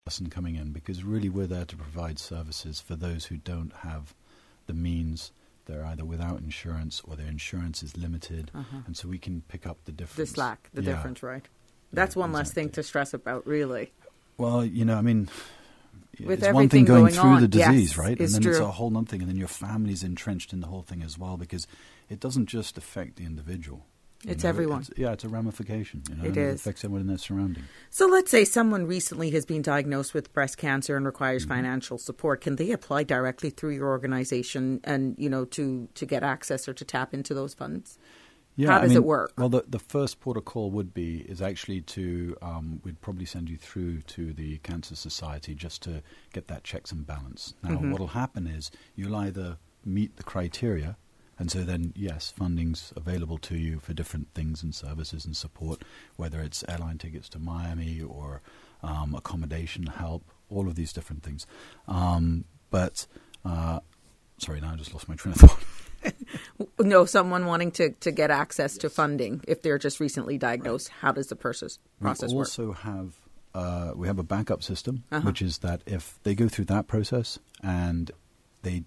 person coming in, because really we're there to provide services for those who don't have the means. They're either without insurance or their insurance is limited, and so we can pick up the difference. The slack, the difference, right? That's one less thing to stress about, really. Well, you know, I mean, with it's one thing going through on, the disease, yes, right? And then true. it's a whole other thing, and then your family's entrenched in the whole thing as well, because it doesn't just affect the individual. It's everyone. It's a ramification. You know, it is. It affects everyone in their surrounding. So let's say someone recently has been diagnosed with breast cancer and requires financial support. Can they apply directly through your organization and, you know, to get access or to tap into those funds? Yeah, How does it work? Well, the first port of call is actually to, we'd probably send you through to the Cancer Society just to get that checks and balance. Now, what will happen is you'll either meet the criteria, and so then, yes, funding's available to you for different things and services and support, whether it's airline tickets to Miami or accommodation help, all of these different things. Sorry, now I just lost my train of thought. No, someone wanting to get access to funding if they're just recently diagnosed. Right. How does the process work? We also have a backup system, which is that if they go through that process and they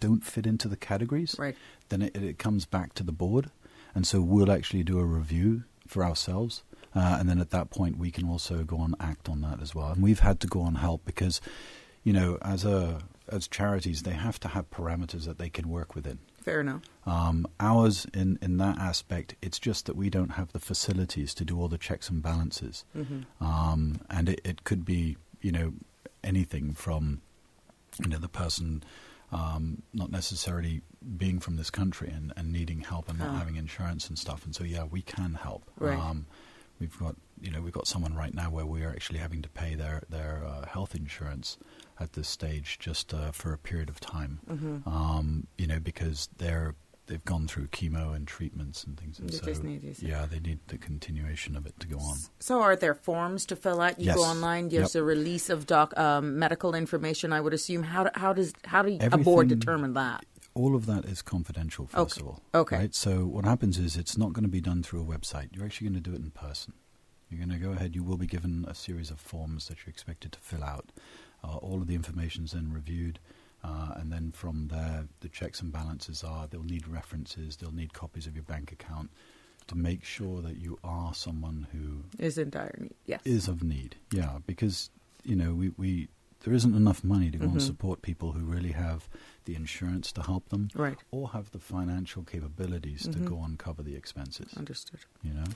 don't fit into the categories, right, then it comes back to the board, and so we'll actually do a review for ourselves, and then at that point we can also go on act on that as well. And we've had to go on help because, you know, as charities, they have to have parameters that they can work within. Fair enough. Ours, in that aspect, it's just that we don't have the facilities to do all the checks and balances. And it could be, you know, anything from, you know, the person not necessarily being from this country and needing help and not having insurance and stuff. And so, yeah, we can help. Right. We've got someone right now where we are actually having to pay their health insurance at this stage just for a period of time, you know, because they've gone through chemo and treatments and things, and they need the continuation of it to go on. So, are there forms to fill out? You go online. There's a release of medical information. I would assume. How do a board determine that? All of that is confidential, first of all. Okay. Right? So what happens is it's not going to be done through a website. You're actually going to do it in person. You're going to go ahead. You will be given a series of forms that you're expected to fill out. All of the information is then reviewed. And then from there, the checks and balances they'll need references. They'll need copies of your bank account to make sure that you are someone who is in dire need. Yes. Is of need. Yeah, because, you know, we there isn't enough money to go and support people who really have the insurance to help them, right, or have the financial capabilities to go and cover the expenses. Understood. You know.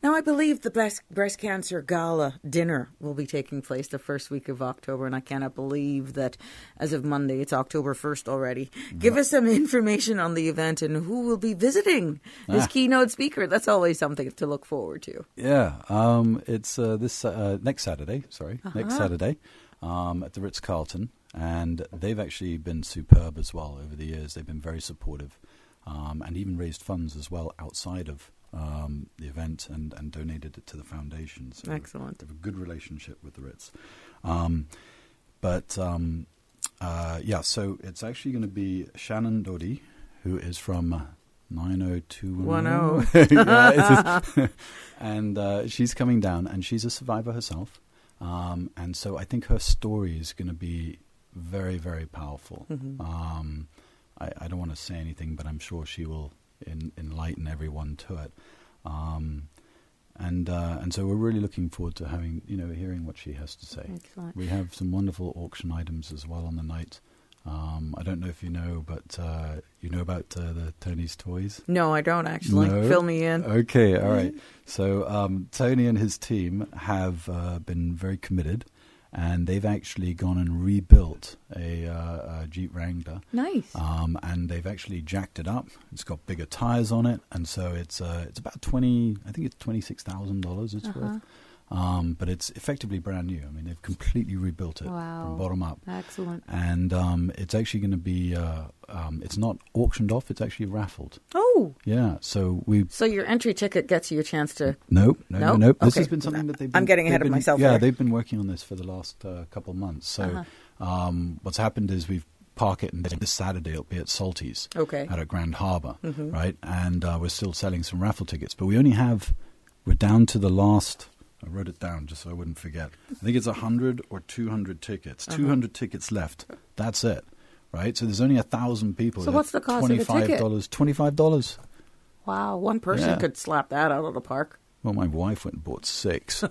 Now, I believe the breast cancer gala dinner will be taking place the first week of October, and I cannot believe that as of Monday, it's October 1st already. Give us some information on the event and who will be visiting as keynote speaker. That's always something to look forward to. Yeah, it's next Saturday, next Saturday at the Ritz-Carlton, and they've actually been superb as well over the years. They've been very supportive and even raised funds as well outside of the event and donated it to the foundation. So excellent. They have a good relationship with the Ritz. So it's actually going to be Shannon Doty, who is from 90210. And she's coming down, and she's a survivor herself. And so I think her story is going to be very, very powerful. I don't want to say anything, but I'm sure she will enlighten everyone to it. And so we're really looking forward to hearing what she has to say. Excellent. We have some wonderful auction items as well on the night. I don't know if you know, but you know about the Tony's Toys? No, I don't actually. No? Fill me in. Okay, all right. So Tony and his team have been very committed, and they've actually gone and rebuilt a Jeep Wrangler. Nice. And they've actually jacked it up. It's got bigger tires on it, and so it's about $26,000 it's worth. But it's effectively brand new. I mean, they've completely rebuilt it from bottom up. Excellent. And it's actually going to be, it's not auctioned off, it's actually raffled. Oh. Yeah, so your entry ticket gets you a chance to... Nope. Okay. This has been something that they've been... I'm getting ahead of myself Yeah, there. they've been working on this for the last couple of months. So what's happened is we've park it, and this Saturday it'll be at Salty's out at Grand Harbour, right? And we're still selling some raffle tickets, but we're down to the last I wrote it down just so I wouldn't forget. I think it's 100 or 200 tickets. 200 tickets left. That's it, right? So there's only 1,000 people. So what's the cost of a ticket? $25. Wow, one person could slap that out of the park. Well, my wife went and bought 6.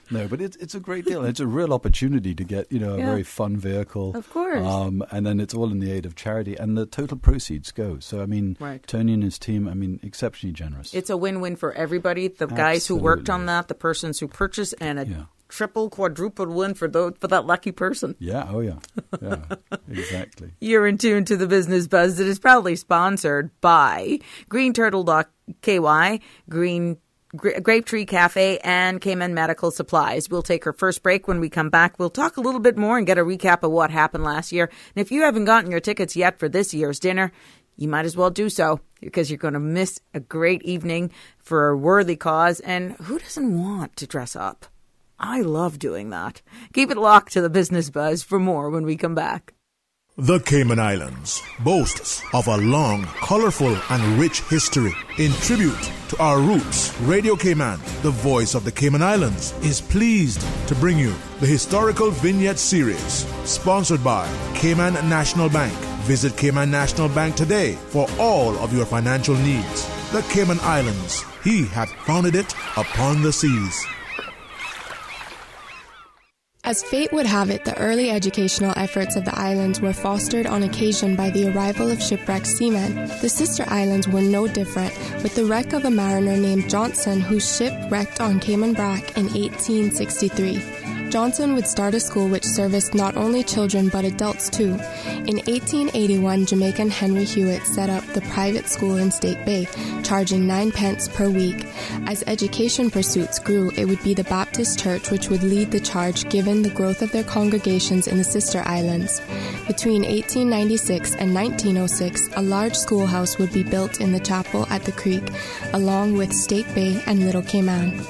No, but it's a great deal. It's a real opportunity to get, a very fun vehicle. Of course. And then it's all in the aid of charity. And the total proceeds go. So, I mean, Tony and his team, exceptionally generous. It's a win-win for everybody. The guys who worked on that, the persons who purchased, and a triple, quadruple win for that lucky person. Yeah, yeah, exactly. You're in tune to the Business Buzz that is proudly sponsored by GreenTurtle.ky, Grape Tree Cafe, and Cayman Medical Supplies. We'll take our first break. When we come back, we'll talk a little bit more and get a recap of what happened last year. And if you haven't gotten your tickets yet for this year's dinner, you might as well do so, because you're going to miss a great evening for a worthy cause. And who doesn't want to dress up? I love doing that. Keep it locked to the Business Buzz for more when we come back. The Cayman Islands boasts of a long, colorful, and rich history. In tribute to our roots, Radio Cayman, the voice of the Cayman Islands, is pleased to bring you the Historical Vignette Series, sponsored by Cayman National Bank. Visit Cayman National Bank today for all of your financial needs. The Cayman Islands, he hath founded it upon the seas. As fate would have it, the early educational efforts of the islands were fostered on occasion by the arrival of shipwrecked seamen. The sister islands were no different, with the wreck of a mariner named Johnson, whose ship wrecked on Cayman Brac in 1863. Johnson would start a school which serviced not only children but adults too. In 1881, Jamaican Henry Hewitt set up the private school in State Bay, charging 9 pence per week. As education pursuits grew, it would be the Baptist Church which would lead the charge, given the growth of their congregations in the sister islands. Between 1896 and 1906, a large schoolhouse would be built in the chapel at the creek, along with State Bay and Little Cayman.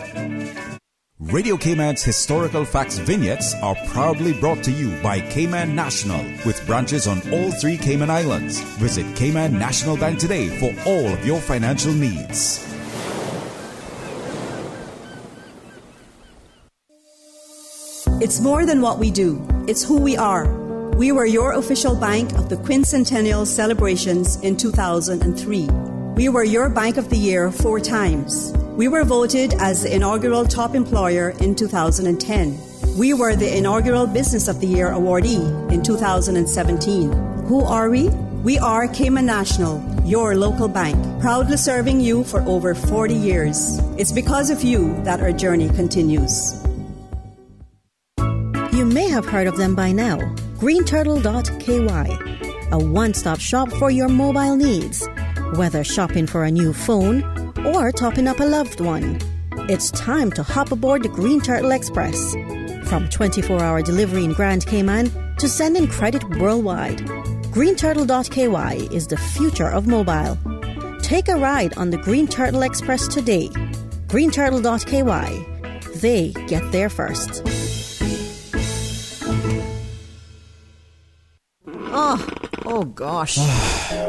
Radio Cayman's historical facts vignettes are proudly brought to you by Cayman National, with branches on all 3 Cayman Islands. Visit Cayman National Bank today for all of your financial needs. It's more than what we do. It's who we are. We were your official bank of the quincentennial celebrations in 2003. We were your Bank of the Year 4 times. We were voted as the inaugural top employer in 2010. We were the inaugural Business of the Year awardee in 2017. Who are we? We are Cayman National, your local bank, proudly serving you for over 40 years. It's because of you that our journey continues. You may have heard of them by now. GreenTurtle.ky, a one-stop shop for your mobile needs. Whether shopping for a new phone or topping up a loved one, it's time to hop aboard the Green Turtle Express. From 24-hour delivery in Grand Cayman to sending credit worldwide, GreenTurtle.ky is the future of mobile. Take a ride on the Green Turtle Express today. GreenTurtle.ky. They get there first. Oh gosh.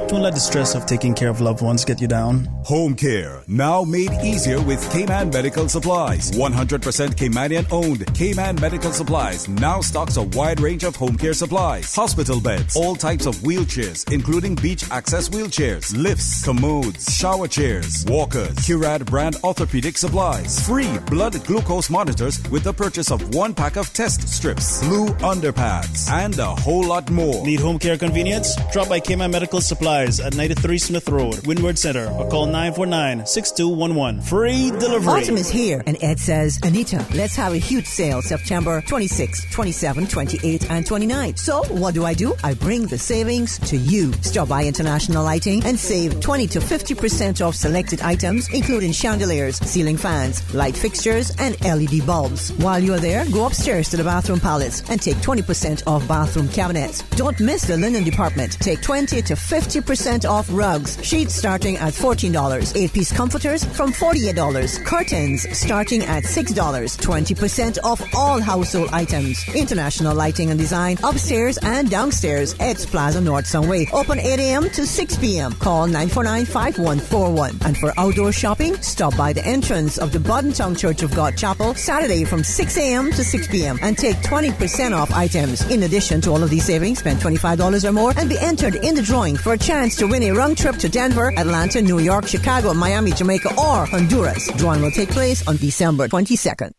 Don't let the stress of taking care of loved ones get you down. Home care, now made easier with Cayman Medical Supplies. 100% Caymanian owned. Cayman Medical Supplies now stocks a wide range of home care supplies. Hospital beds, all types of wheelchairs, including beach access wheelchairs, lifts, commodes, shower chairs, walkers, Curad brand orthopedic supplies. Free blood glucose monitors with the purchase of 1 pack of test strips, blue underpads, and a whole lot more. Need home care convenience? Drop by Cayman Medical Supplies at 93 Smith Road, Windward Center, or call 949-6211. Free delivery. Autumn is here, and Ed says, Anita, let's have a huge sale September 26, 27, 28, and 29. So what do? I bring the savings to you. Stop by International Lighting and save 20 to 50% off selected items, including chandeliers, ceiling fans, light fixtures, and LED bulbs. While you're there, go upstairs to the Bathroom Palace and take 20% off bathroom cabinets. Don't miss the linen department. event. Take 20 to 50% off rugs. Sheets starting at $14. 8-piece comforters from $48. Curtains starting at $6. 20% off all household items. International Lighting and Design upstairs and downstairs. X Plaza North Sunway. Open 8 a.m. to 6 p.m. Call 949-5141. And for outdoor shopping, stop by the entrance of the Boddentown Church of God Chapel Saturday from 6 a.m. to 6 p.m. and take 20% off items. In addition to all of these savings, spend $25 or more and be entered in the drawing for a chance to win a round trip to Denver, Atlanta, New York, Chicago, Miami, Jamaica, or Honduras. Drawing will take place on December 22nd.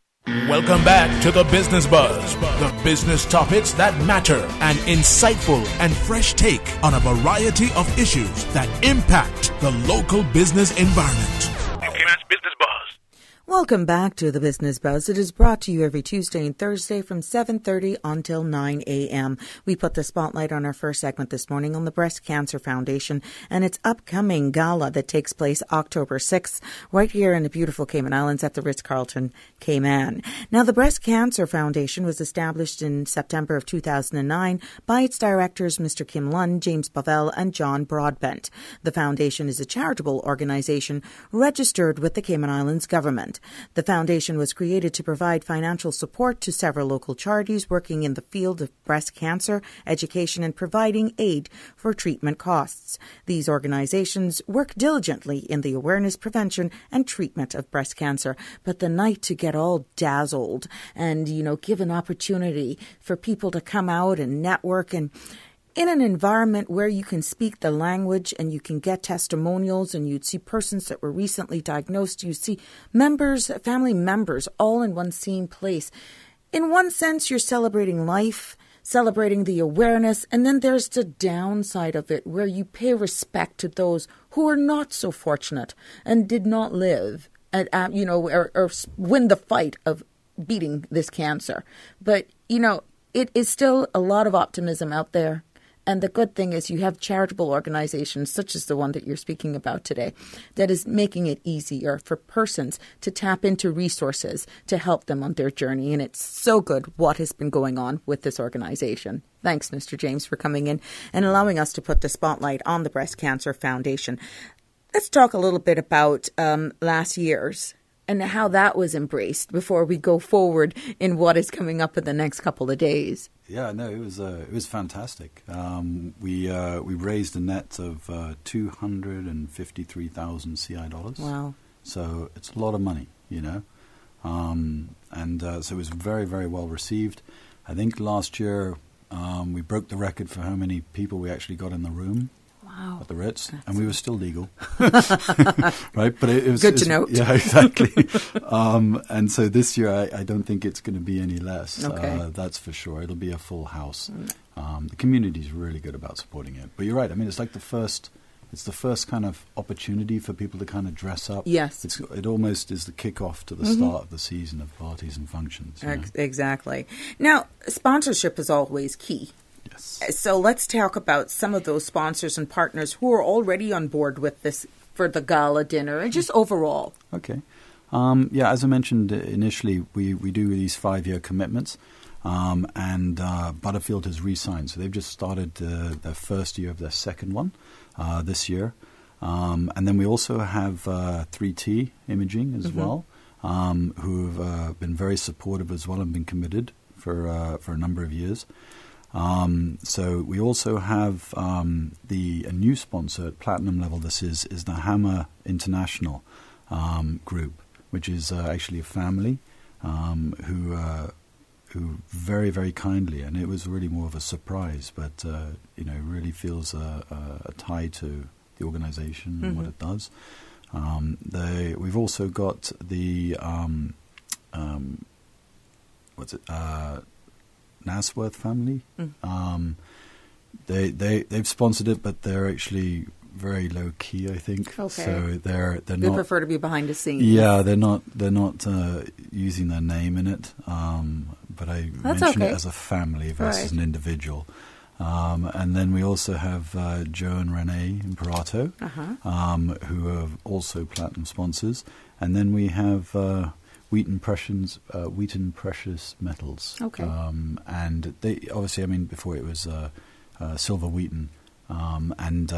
Welcome back to the Business Buzz, the business topics that matter, an insightful and fresh take on a variety of issues that impact the local business environment. Business Buzz. Welcome back to the Business Buzz. It is brought to you every Tuesday and Thursday from 7:30 until 9 a.m. We put the spotlight on our first segment this morning on the Breast Cancer Foundation and its upcoming gala that takes place October 6th right here in the beautiful Cayman Islands at the Ritz-Carlton, Cayman. Now, the Breast Cancer Foundation was established in September of 2009 by its directors, Mr. Kim Lund, James Pavel, and John Broadbent. The foundation is a charitable organization registered with the Cayman Islands government. The foundation was created to provide financial support to several local charities working in the field of breast cancer, education, and providing aid for treatment costs. These organizations work diligently in the awareness, prevention, and treatment of breast cancer. But the night to get all dazzled and, give an opportunity for people to come out and network and in an environment where you can speak the language and you can get testimonials and you'd see persons that were recently diagnosed, you see members, family members, all in one same place. In one sense, you're celebrating life, celebrating the awareness, and then there's the downside of it where you pay respect to those who are not so fortunate and did not live or win the fight of beating this cancer. But, it is still a lot of optimism out there. And the good thing is you have charitable organizations such as the one that you're speaking about today that is making it easier for persons to tap into resources to help them on their journey. And it's so good what has been going on with this organization. Thanks, Mr. James, for coming in and allowing us to put the spotlight on the Breast Cancer Foundation. Let's talk a little bit about last year's and how that was embraced before we go forward in what is coming up in the next couple of days. Yeah, no, it was fantastic. We raised a net of 253,000 CI dollars. Wow! So it's a lot of money, so it was very, very well received. I think last year we broke the record for how many people we actually got in the room. Wow. At the Ritz, and we were still legal, right? But it was good to note. Yeah, exactly. And so this year, I don't think it's going to be any less. Okay. That's for sure. It'll be a full house. The community is really good about supporting it. But you're right. I mean, it's like the first kind of opportunity for people to kind of dress up. Yes. It almost is the kickoff to the start of the season of parties and functions. Exactly. Now, sponsorship is always key. Yes. So let's talk about some of those sponsors and partners who are already on board with this for the gala dinner and just overall. Okay. As I mentioned initially, we do these 5-year commitments, and Butterfield has re-signed. So they've just started their first year of their second one this year. And then we also have 3T Imaging as well, who have been very supportive as well and been committed for a number of years. So we also have a new sponsor at platinum level. This is the Hammer International group, which is actually a family who very, very kindly, and it was really more of a surprise, but really feels a tie to the organization and what it does. We've also got the Nasworth family. They've sponsored it, but they're actually very low key, I think. Okay. So they not, prefer to be behind the scenes. Yeah, they're not using their name in it. But I mentioned it as a family versus an individual. And then we also have Joe and Renee Imperato, who are also platinum sponsors. And then we have Wheaton Precious Metals. Okay. And they obviously, before it was Silver Wheaton, and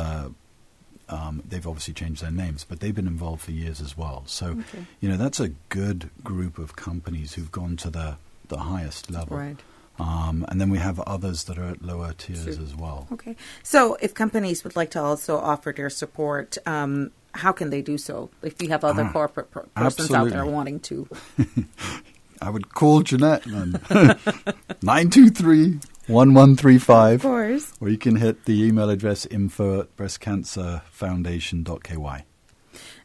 they've obviously changed their names, but they've been involved for years as well. So, that's a good group of companies who've gone to the highest level. Right. And then we have others that are at lower tiers as well. Okay. So if companies would like to also offer their support, how can they do so? If you have other corporate persons out there wanting to. I would call Jeanette on 923-1135. Of course. Or you can hit the email address info@breastcancerfoundation.ky.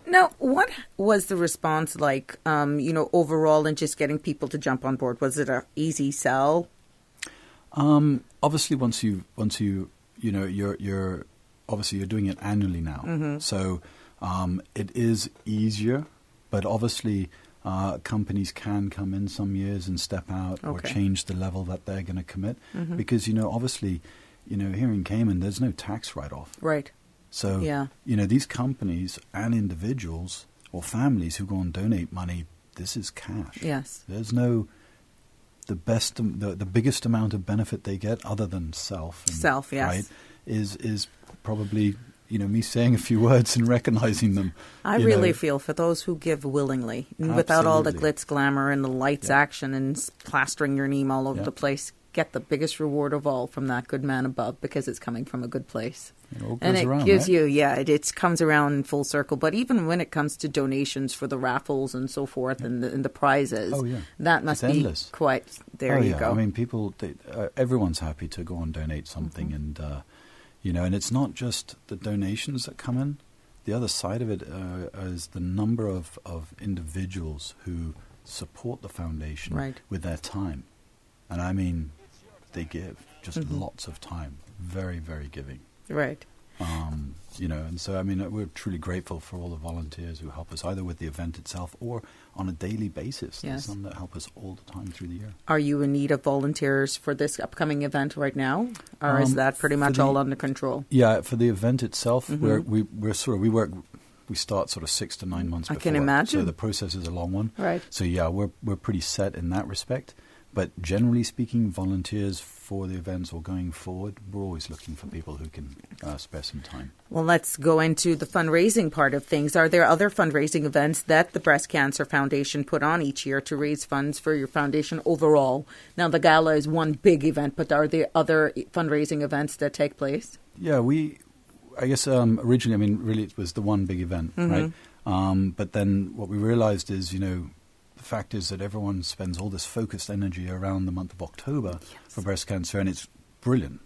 Now, what was the response like, overall in just getting people to jump on board? Was it an easy sell? Obviously, once you you're obviously you're doing it annually now, so it is easier. But obviously, companies can come in some years and step out or change the level that they're going to commit because obviously, here in Cayman, there's no tax write-off. Right. So these companies and individuals or families who go and donate money, this is cash. Yes. There's no. The biggest amount of benefit they get, other than self, yes, right, is probably me saying a few words and recognizing them. I really feel for those who give willingly, without all the glitz, glamour, and the lights, action, and plastering your name all over the place. Get the biggest reward of all from that good man above, because it's coming from a good place. It all goes and it around, gives right? you, it comes around in full circle. But even when it comes to donations for the raffles and so forth and the prizes, that must be endless. Quite, there you go. I mean, people, everyone's happy to go and donate something. And, and it's not just the donations that come in. The other side of it is the number of individuals who support the foundation with their time. And I mean, they give just lots of time. Very, very giving. Right. And so, I mean, we're truly grateful for all the volunteers who help us either with the event itself or on a daily basis. There's some that help us all the time through the year. Are you in need of volunteers for this upcoming event right now? Or is that pretty much all under control? Yeah, for the event itself, we start sort of 6 to 9 months before. I can imagine. So the process is a long one. Right. So we're pretty set in that respect. But generally speaking, volunteers for the events or going forward, we're always looking for people who can spare some time. Well, let's go into the fundraising part of things. Are there other fundraising events that the Breast Cancer Foundation put on each year to raise funds for your foundation overall? Now, the gala is one big event, but are there other fundraising events that take place? Yeah, I guess originally, I mean, really it was the one big event, right? But then what we realized is, the fact is that everyone spends all this focused energy around the month of October for breast cancer, and it's brilliant.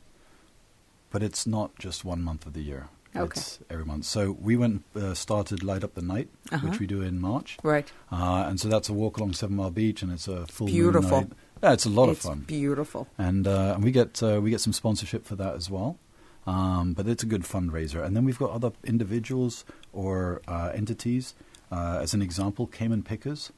But it's not just 1 month of the year. Okay. It's every month. So we went started Light Up the Night, which we do in March. Right. And so that's a walk along 7 Mile Beach, and it's a full beautiful moon night. Yeah, it's a lot of fun. It's beautiful. And we get some sponsorship for that as well. But it's a good fundraiser. And then we've got other individuals or entities. As an example, Cayman Pickers.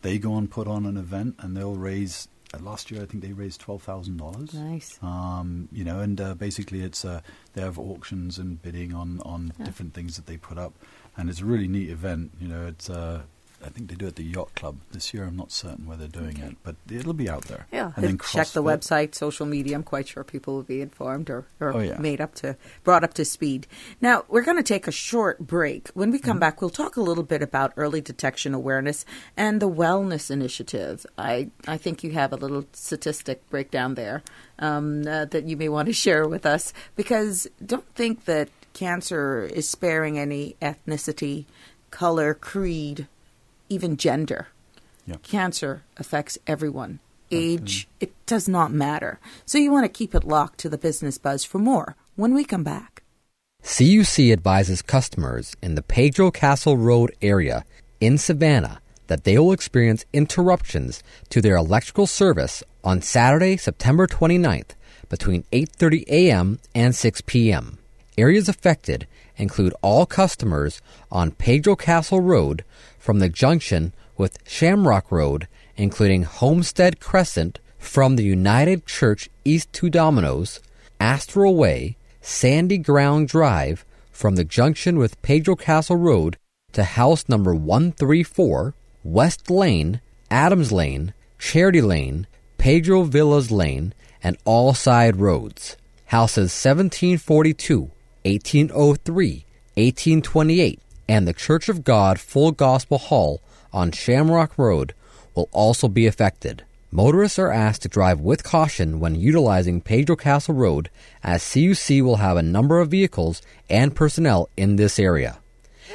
They go and put on an event, and they'll raise. Last year, I think they raised $12,000. Nice. And basically, it's they have auctions and bidding on different things that they put up, and it's a really neat event. It's I think they do it at the Yacht Club this year. I'm not certain where they're doing it, but it'll be out there. Yeah, and then check the website, social media. I'm quite sure people will be informed or brought up to speed. Now, we're going to take a short break. When we come back, we'll talk a little bit about early detection awareness and the wellness initiative. I think you have a little statistic breakdown there that you may want to share with us, because don't think that cancer is sparing any ethnicity, color, creed, even gender. Yeah. Cancer affects everyone. Age, it does not matter. So you want to keep it locked to the Business Buzz for more when we come back. CUC advises customers in the Pedro Castle Road area in Savannah that they will experience interruptions to their electrical service on Saturday, September 29th between 8:30 a.m. and 6 p.m. Areas affected include all customers on Pedro Castle Road from the junction with Shamrock Road, including Homestead Crescent from the United Church east to Domino's, Astral Way, Sandy Ground Drive from the junction with Pedro Castle Road to house number 134, West Lane, Adams Lane, Charity Lane, Pedro Villas Lane, and all side roads. houses 1742, 1803, 1828, and the Church of God Full Gospel Hall on Shamrock Road will also be affected. Motorists are asked to drive with caution when utilizing Pedro Castle Road, as CUC will have a number of vehicles and personnel in this area.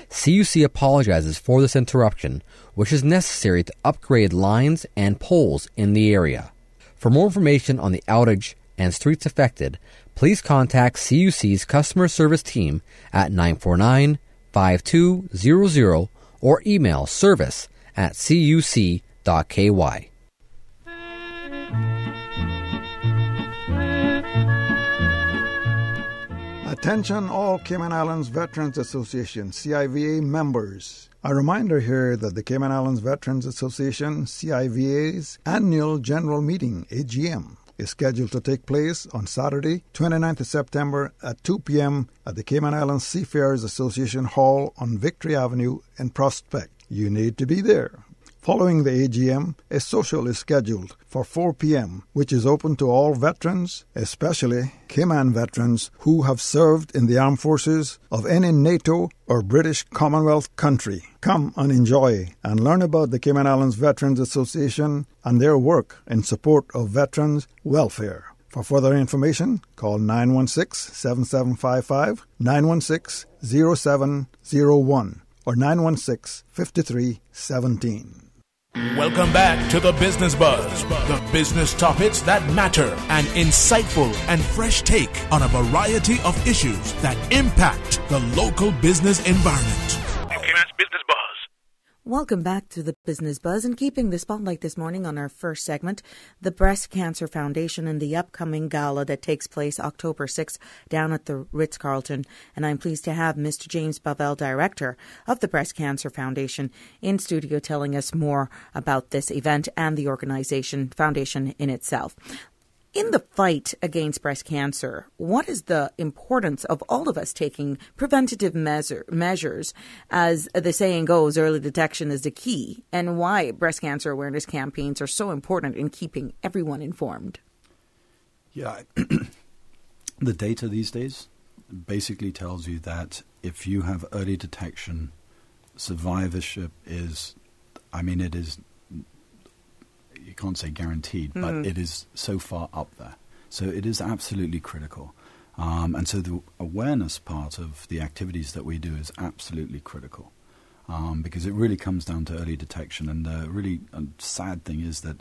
CUC apologizes for this interruption, which is necessary to upgrade lines and poles in the area. For more information on the outage and streets affected, please contact CUC's customer service team at 949-5200 or email service@cuc.ky. Attention all Cayman Islands Veterans Association, CIVA members. A reminder here that the Cayman Islands Veterans Association, CIVA's annual general meeting, AGM, is scheduled to take place on Saturday, 29th of September at 2 p.m. at the Cayman Islands Seafarers Association Hall on Victory Avenue in Prospect. You need to be there. Following the AGM, a social is scheduled for 4 p.m., which is open to all veterans, especially Cayman veterans who have served in the armed forces of any NATO or British Commonwealth country. Come and enjoy and learn about the Cayman Islands Veterans Association and their work in support of veterans' welfare. For further information, call 916-7755, 916-0701, or 916-5317. Welcome back to the Business Buzz, the business topics that matter, an insightful and fresh take on a variety of issues that impact the local business environment. Business Buzz. Welcome back to the Business Buzz, and keeping the spotlight this morning on our first segment, the Breast Cancer Foundation and the upcoming gala that takes place October 6th down at the Ritz-Carlton. And I'm pleased to have Mr. James Bovell, Director of the Breast Cancer Foundation, in studio telling us more about this event and the organization, foundation in itself. In the fight against breast cancer, what is the importance of all of us taking preventative measures? As the saying goes, early detection is the key, and why breast cancer awareness campaigns are so important in keeping everyone informed? Yeah, the data these days basically tells you that if you have early detection, survivorship is, it is, you can't say guaranteed, but it is so far up there. So it is absolutely critical. And so the awareness part of the activities that we do is absolutely critical, because it really comes down to early detection. And the really sad thing is that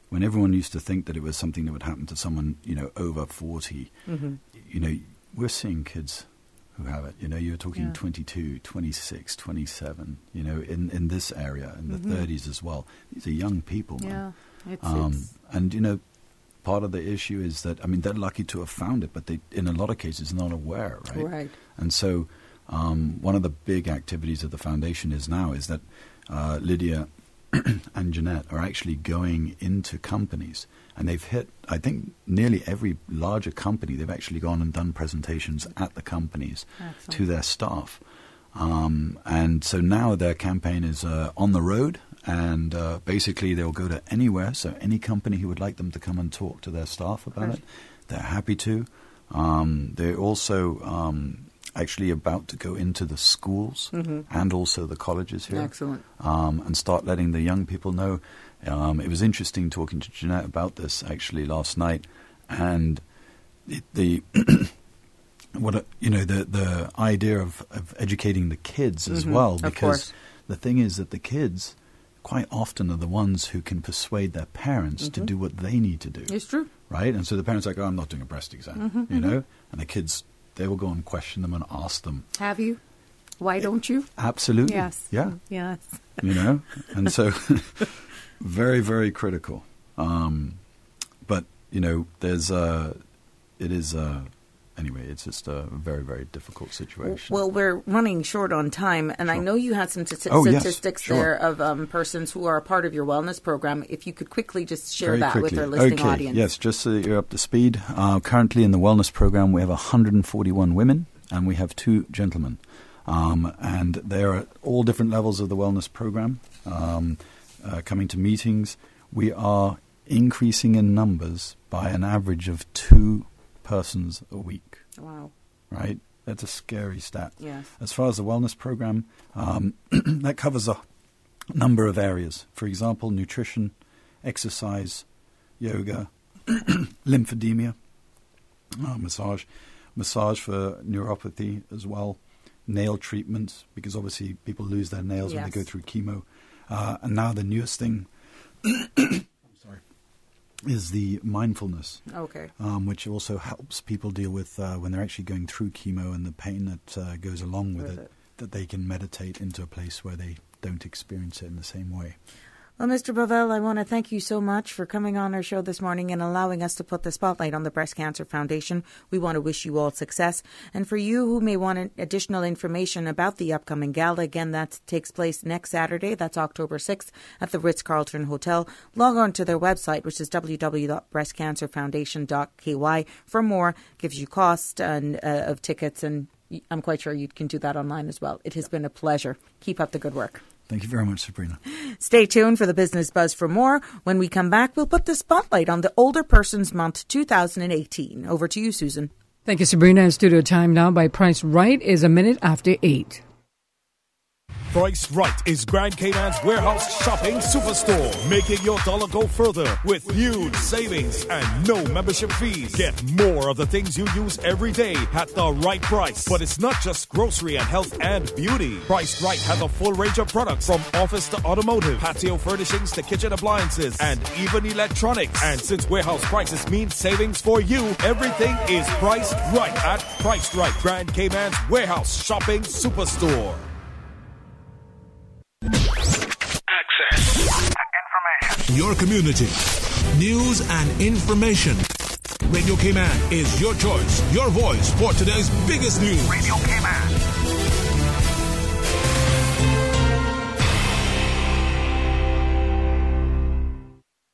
when everyone used to think that it was something that would happen to someone, over 40, we're seeing kids who have it. You're talking 22, 26, 27, in this area, in the 30s as well. These are young people, man. And, part of the issue is that, they're lucky to have found it, but they, in a lot of cases, not aware, right? Right. And so one of the big activities of the foundation is that Lydia and Jeanette are actually going into companies, and they've hit, I think, nearly every larger company. They've actually gone and done presentations at the companies to their staff. And so now their campaign is on the road, and basically they'll go to anywhere. So any company who would like them to come and talk to their staff about it, they're happy to. They're also actually about to go into the schools and also the colleges here. Excellent. And start letting the young people know. It was interesting talking to Jeanette about this actually last night, and the idea of educating the kids as well, because the thing is that the kids quite often are the ones who can persuade their parents to do what they need to do. It's true. Right? And so the parents are like, I'm not doing a breast exam, and the kids, they will go and question them and ask them. Have you? Why don't you? Absolutely. Yes. Yeah. Yes. And so very, very critical. But, there's anyway, it's just a very, very difficult situation. Well, we're running short on time, and I know you had some statistics there of persons who are a part of your wellness program. If you could quickly just share with our listening audience. Yes, just so that you're up to speed. Currently in the wellness program, we have 141 women, and we have 2 gentlemen. And they're at all different levels of the wellness program, coming to meetings. We are increasing in numbers by an average of 2 persons a week. Wow. Right? That's a scary stat. Yes. As far as the wellness program, that covers a number of areas. For example, nutrition, exercise, yoga, lymphedema, massage for neuropathy as well, nail treatments, because obviously people lose their nails when they go through chemo. And now the newest thing is the mindfulness, which also helps people deal with when they're actually going through chemo and the pain that goes along with it, that they can meditate into a place where they don't experience it in the same way. Well, Mr. Bovell, I want to thank you so much for coming on our show this morning and allowing us to put the spotlight on the Breast Cancer Foundation. We want to wish you all success. And for you who may want additional information about the upcoming gala, again, that takes place next Saturday. That's October 6th at the Ritz-Carlton Hotel. Log on to their website, which is www.breastcancerfoundation.ky for more. Gives you cost of tickets, and I'm quite sure you can do that online as well. It has been a pleasure. Keep up the good work. Thank you very much, Sabrina. Stay tuned for the Business Buzz for more. When we come back, we'll put the spotlight on the Older Persons Month 2018. Over to you, Susan. Thank you, Sabrina. And studio time now by Price Right is a minute after 8. Price Right is Grand Cayman's warehouse shopping superstore, making your dollar go further with huge savings and no membership fees. Get more of the things you use every day at the right price. But it's not just grocery and health and beauty. Price Right has a full range of products from office to automotive, patio furnishings to kitchen appliances, and even electronics. And since warehouse prices mean savings for you, everything is priced right at Price Right, Grand Cayman's warehouse shopping superstore. Access to information. Your community. News and information. Radio Cayman is your choice, your voice for today's biggest news. Radio Cayman.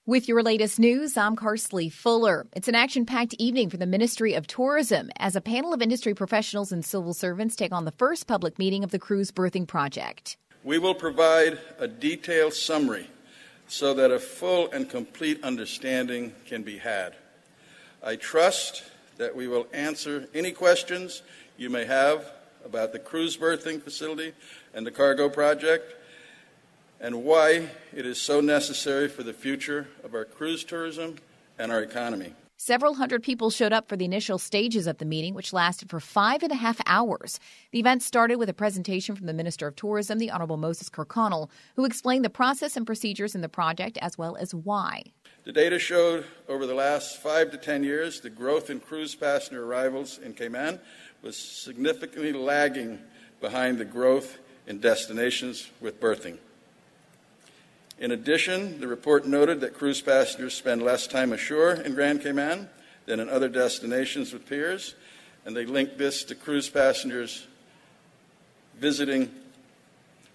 With your latest news, I'm Carsley Fuller. It's an action-packed evening for the Ministry of Tourism as a panel of industry professionals and civil servants take on the first public meeting of the cruise berthing project. We will provide a detailed summary so that a full and complete understanding can be had. I trust that we will answer any questions you may have about the cruise berthing facility and the cargo project and why it is so necessary for the future of our cruise tourism and our economy. Several hundred people showed up for the initial stages of the meeting, which lasted for 5.5 hours. The event started with a presentation from the Minister of Tourism, the Honourable Moses Kirkconnell, who explained the process and procedures in the project as well as why. The data showed over the last 5 to 10 years the growth in cruise passenger arrivals in Cayman was significantly lagging behind the growth in destinations with berthing. In addition, the report noted that cruise passengers spend less time ashore in Grand Cayman than in other destinations with peers, and they linked this to cruise passengers visiting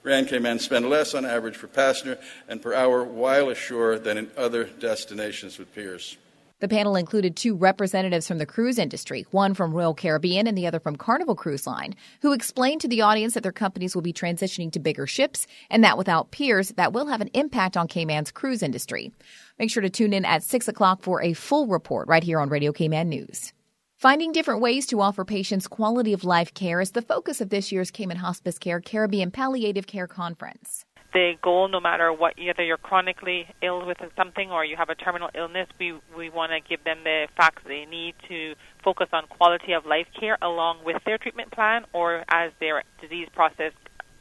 Grand Cayman spend less on average per passenger and per hour while ashore than in other destinations with peers. The panel included 2 representatives from the cruise industry, one from Royal Caribbean and the other from Carnival Cruise Line, who explained to the audience that their companies will be transitioning to bigger ships and that without peers, that will have an impact on Cayman's cruise industry. Make sure to tune in at 6 o'clock for a full report right here on Radio Cayman News. Finding different ways to offer patients quality of life care is the focus of this year's Cayman Hospice Care Caribbean Palliative Care Conference. The goal, no matter what, either you're chronically ill with something or you have a terminal illness, we want to give them the facts they need to focus on quality of life care along with their treatment plan, or as their disease process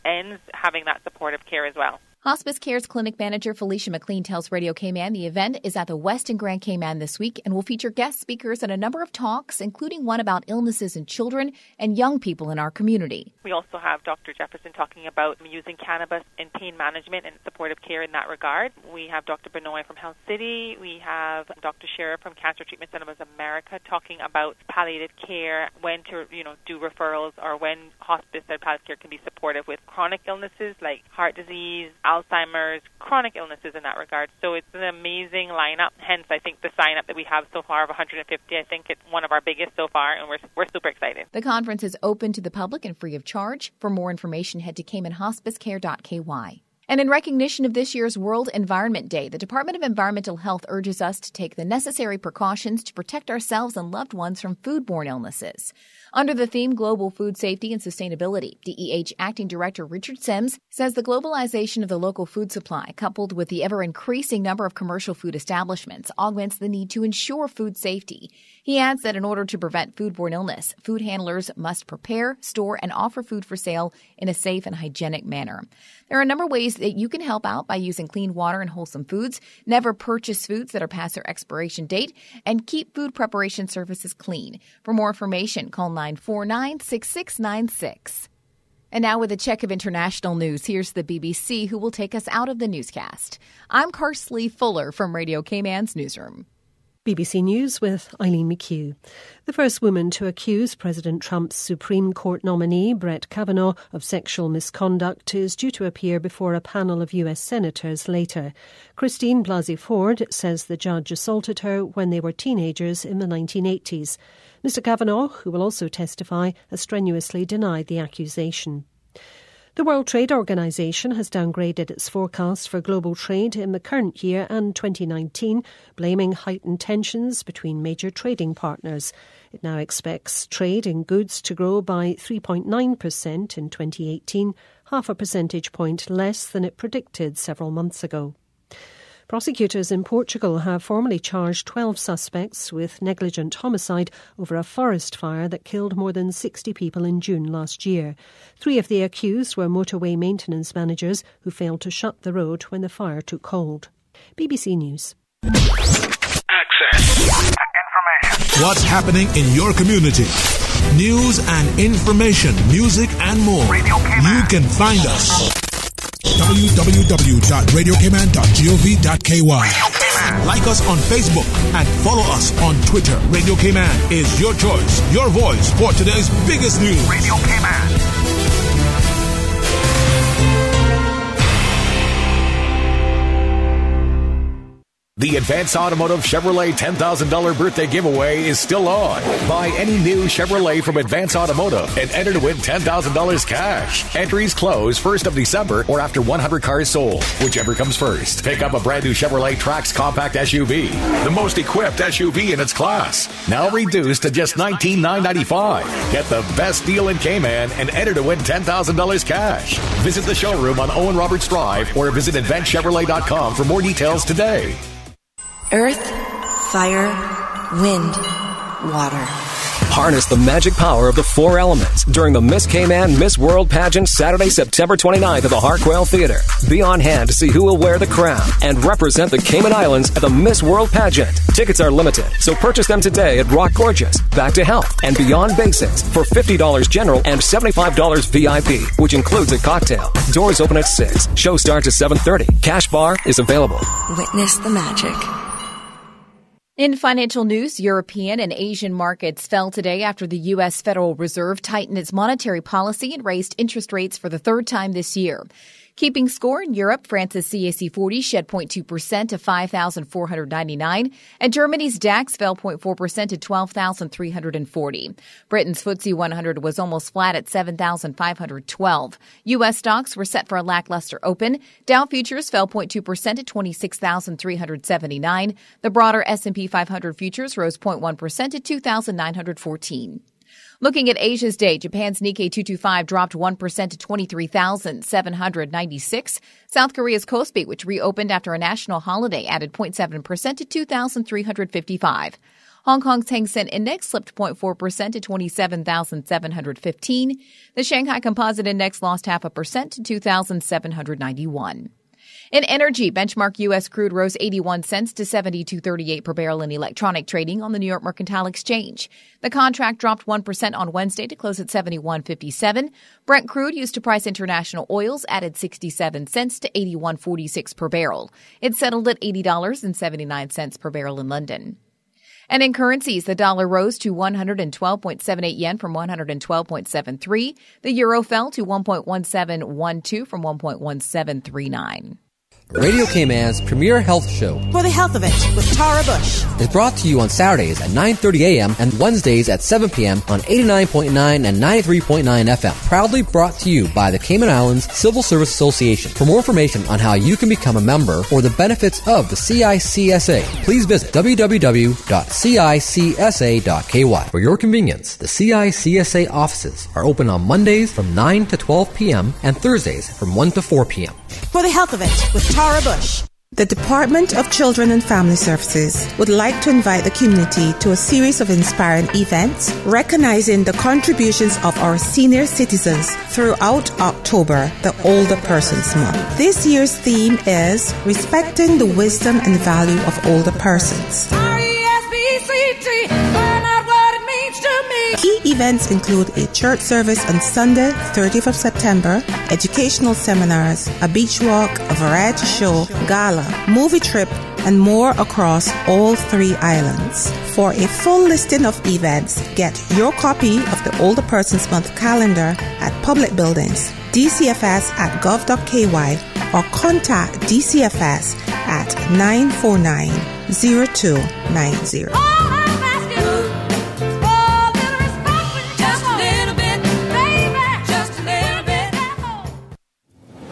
ends, having that supportive care as well. Hospice Care's clinic manager Felicia McLean tells Radio Cayman the event is at the West in Grand Cayman this week and will feature guest speakers at a number of talks, including one about illnesses in children and young people in our community. We also have Dr. Jefferson talking about using cannabis in pain management and supportive care in that regard. We have Dr. Benoit from Health City. We have Dr. Sheriff from Cancer Treatment Centers of America talking about palliative care, when to do referrals, or when hospice and palliative care can be supportive with chronic illnesses like heart disease, Alzheimer's, chronic illnesses in that regard. So it's an amazing lineup. Hence, I think the sign-up that we have so far of 150, I think it's one of our biggest so far, and we're super excited. The conference is open to the public and free of charge. For more information, head to CaymanHospiceCare.ky. And in recognition of this year's World Environment Day, the Department of Environmental Health urges us to take the necessary precautions to protect ourselves and loved ones from foodborne illnesses. Under the theme Global Food Safety and Sustainability, DEH Acting Director Richard Sims says the globalization of the local food supply, coupled with the ever-increasing number of commercial food establishments, augments the need to ensure food safety. He adds that in order to prevent foodborne illness, food handlers must prepare, store, and offer food for sale in a safe and hygienic manner. There are a number of ways that you can help out by using clean water and wholesome foods, never purchase foods that are past their expiration date, and keep food preparation surfaces clean. For more information, call 949-6696. And now with a check of international news, here's the BBC, who will take us out of the newscast. I'm Karsley Fuller from Radio Cayman's newsroom. BBC News with Eileen McHugh. The first woman to accuse President Trump's Supreme Court nominee, Brett Kavanaugh, of sexual misconduct is due to appear before a panel of US senators later. Christine Blasey Ford says the judge assaulted her when they were teenagers in the 1980s. Mr Kavanaugh, who will also testify, has strenuously denied the accusation. The World Trade Organization has downgraded its forecast for global trade in the current year and 2019, blaming heightened tensions between major trading partners. It now expects trade in goods to grow by 3.9% in 2018, half a percentage point less than it predicted several months ago. Prosecutors in Portugal have formally charged 12 suspects with negligent homicide over a forest fire that killed more than 60 people in June last year. 3 of the accused were motorway maintenance managers who failed to shut the road when the fire took hold. BBC News. Access information. What's happening in your community? News and information, music and more. You can find us. www.radiocayman.gov.ky. Like us on Facebook and follow us on Twitter. Radio Cayman is your choice, your voice for today's biggest news. Radio Cayman. The Advance Automotive Chevrolet $10,000 birthday giveaway is still on. Buy any new Chevrolet from Advance Automotive and enter to win $10,000 cash. Entries close 1st of December or after 100 cars sold, whichever comes first. Pick up a brand new Chevrolet Trax compact SUV, the most equipped SUV in its class. Now reduced to just $19,995. Get the best deal in Cayman and enter to win $10,000 cash. Visit the showroom on Owen Roberts Drive or visit AdvanceChevrolet.com for more details today. Earth, fire, wind, water. Harness the magic power of the 4 elements during the Miss Cayman Miss World pageant Saturday, September 29th at the Hartwell Theater. Be on hand to see who will wear the crown and represent the Cayman Islands at the Miss World pageant. Tickets are limited, so purchase them today at Rock Gorgeous, Back to Health, and Beyond Basics for $50 general and $75 VIP, which includes a cocktail. Doors open at 6. Show starts at 7:30. Cash bar is available. Witness the magic. In financial news, European and Asian markets fell today after the U.S. Federal Reserve tightened its monetary policy and raised interest rates for the 3rd time this year. Keeping score in Europe, France's CAC 40 shed 0.2% to 5,499, and Germany's DAX fell 0.4% to 12,340. Britain's FTSE 100 was almost flat at 7,512. U.S. stocks were set for a lackluster open. Dow futures fell 0.2% to 26,379. The broader S&P 500 futures rose 0.1% to 2,914. Looking at Asia's day, Japan's Nikkei 225 dropped 1% to 23,796. South Korea's Kospi, which reopened after a national holiday, added 0.7% to 2,355. Hong Kong's Hang Seng Index slipped 0.4% to 27,715. The Shanghai Composite Index lost 0.5% to 2,791. In energy, benchmark U.S. crude rose 81 cents to $72.38 per barrel in electronic trading on the New York Mercantile Exchange. The contract dropped 1% on Wednesday to close at $71.57. Brent crude used to price international oils added 67 cents to $81.46 per barrel. It settled at $80.79 per barrel in London. And in currencies, the dollar rose to 112.78 yen from 112.73. The euro fell to 1.1712 from 1.1739. Radio Cayman's premier health show. For the health of it with Tara Bush. Is brought to you on Saturdays at 9:30 a.m. and Wednesdays at 7 p.m. on 89.9 and 93.9 FM. Proudly brought to you by the Cayman Islands Civil Service Association. For more information on how you can become a member or the benefits of the CICSA, please visit www.cicsa.ky. For your convenience, the CICSA offices are open on Mondays from 9 to 12 p.m. and Thursdays from 1 to 4 p.m. For the health of it with Tara Bush. The Department of Children and Family Services would like to invite the community to a series of inspiring events recognizing the contributions of our senior citizens throughout October, the Older Persons Month. This year's theme is Respecting the Wisdom and Value of Older Persons. Key events include a church service on Sunday, 30th of September, educational seminars, a beach walk, a variety show, gala, movie trip, and more across all 3 islands. For a full listing of events, get your copy of the Older Persons Month calendar at public buildings, DCFS at gov.ky, or contact DCFS at 949-0290.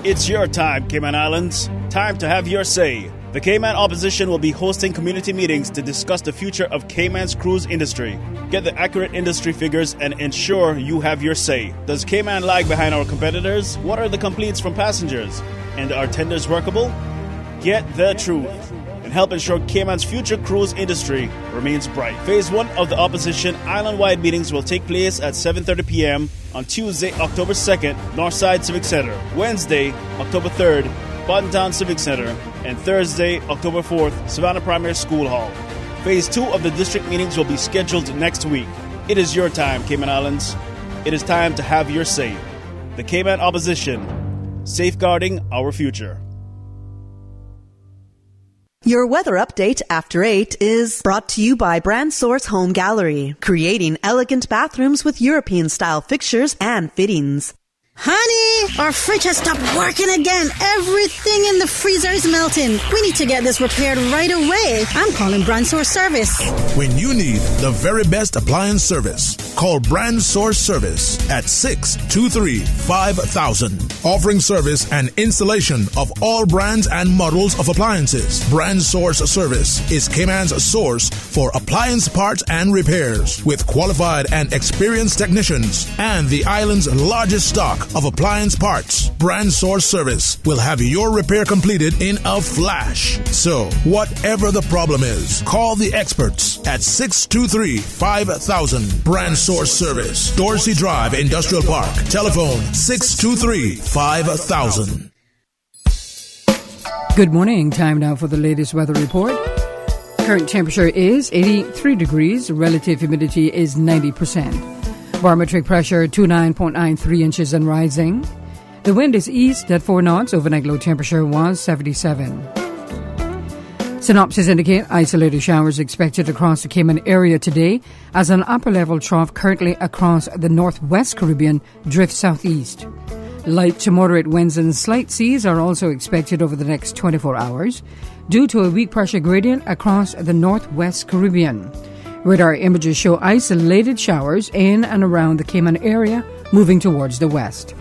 It's your time, Cayman Islands. Time to have your say. The Cayman opposition will be hosting community meetings to discuss the future of Cayman's cruise industry. Get the accurate industry figures and ensure you have your say. Does Cayman lag behind our competitors? What are the complaints from passengers? And are tenders workable? Get the truth and help ensure Cayman's future cruise industry remains bright. Phase 1 of the opposition island-wide meetings will take place at 7:30 p.m. on Tuesday, October 2nd, Northside Civic Center, Wednesday, October 3rd, Buttontown Civic Center, and Thursday, October 4th, Savannah Primary School Hall. Phase 2 of the district meetings will be scheduled next week. It is your time, Cayman Islands. It is time to have your say. The Cayman opposition, safeguarding our future. Your weather update after 8 is brought to you by Brand Source Home Gallery, creating elegant bathrooms with European-style fixtures and fittings. Honey, our fridge has stopped working again. Everything in the freezer is melting. We need to get this repaired right away. I'm calling Brand Source Service. When you need the very best appliance service, call Brand Source Service at 623-5000. Offering service and installation of all brands and models of appliances. Brand Source Service is Cayman's source for appliance parts and repairs with qualified and experienced technicians and the island's largest stock of appliance parts. Brand Source Service will have your repair completed in a flash. So, whatever the problem is, call the experts at 623-5000. Brand Source Service, Dorsey Drive, Industrial Park. Telephone 623-5000. Good morning. Time now for the latest weather report. Current temperature is 83 degrees. Relative humidity is 90%. Barometric pressure 29.93 inches and rising. The wind is east at 4 knots. Overnight low temperature was 77. Synopsis indicate isolated showers expected across the Cayman area today as an upper-level trough currently across the northwest Caribbean drifts southeast. Light to moderate winds and slight seas are also expected over the next 24 hours due to a weak pressure gradient across the northwest Caribbean. Radar images show isolated showers in and around the Cayman area moving towards the west.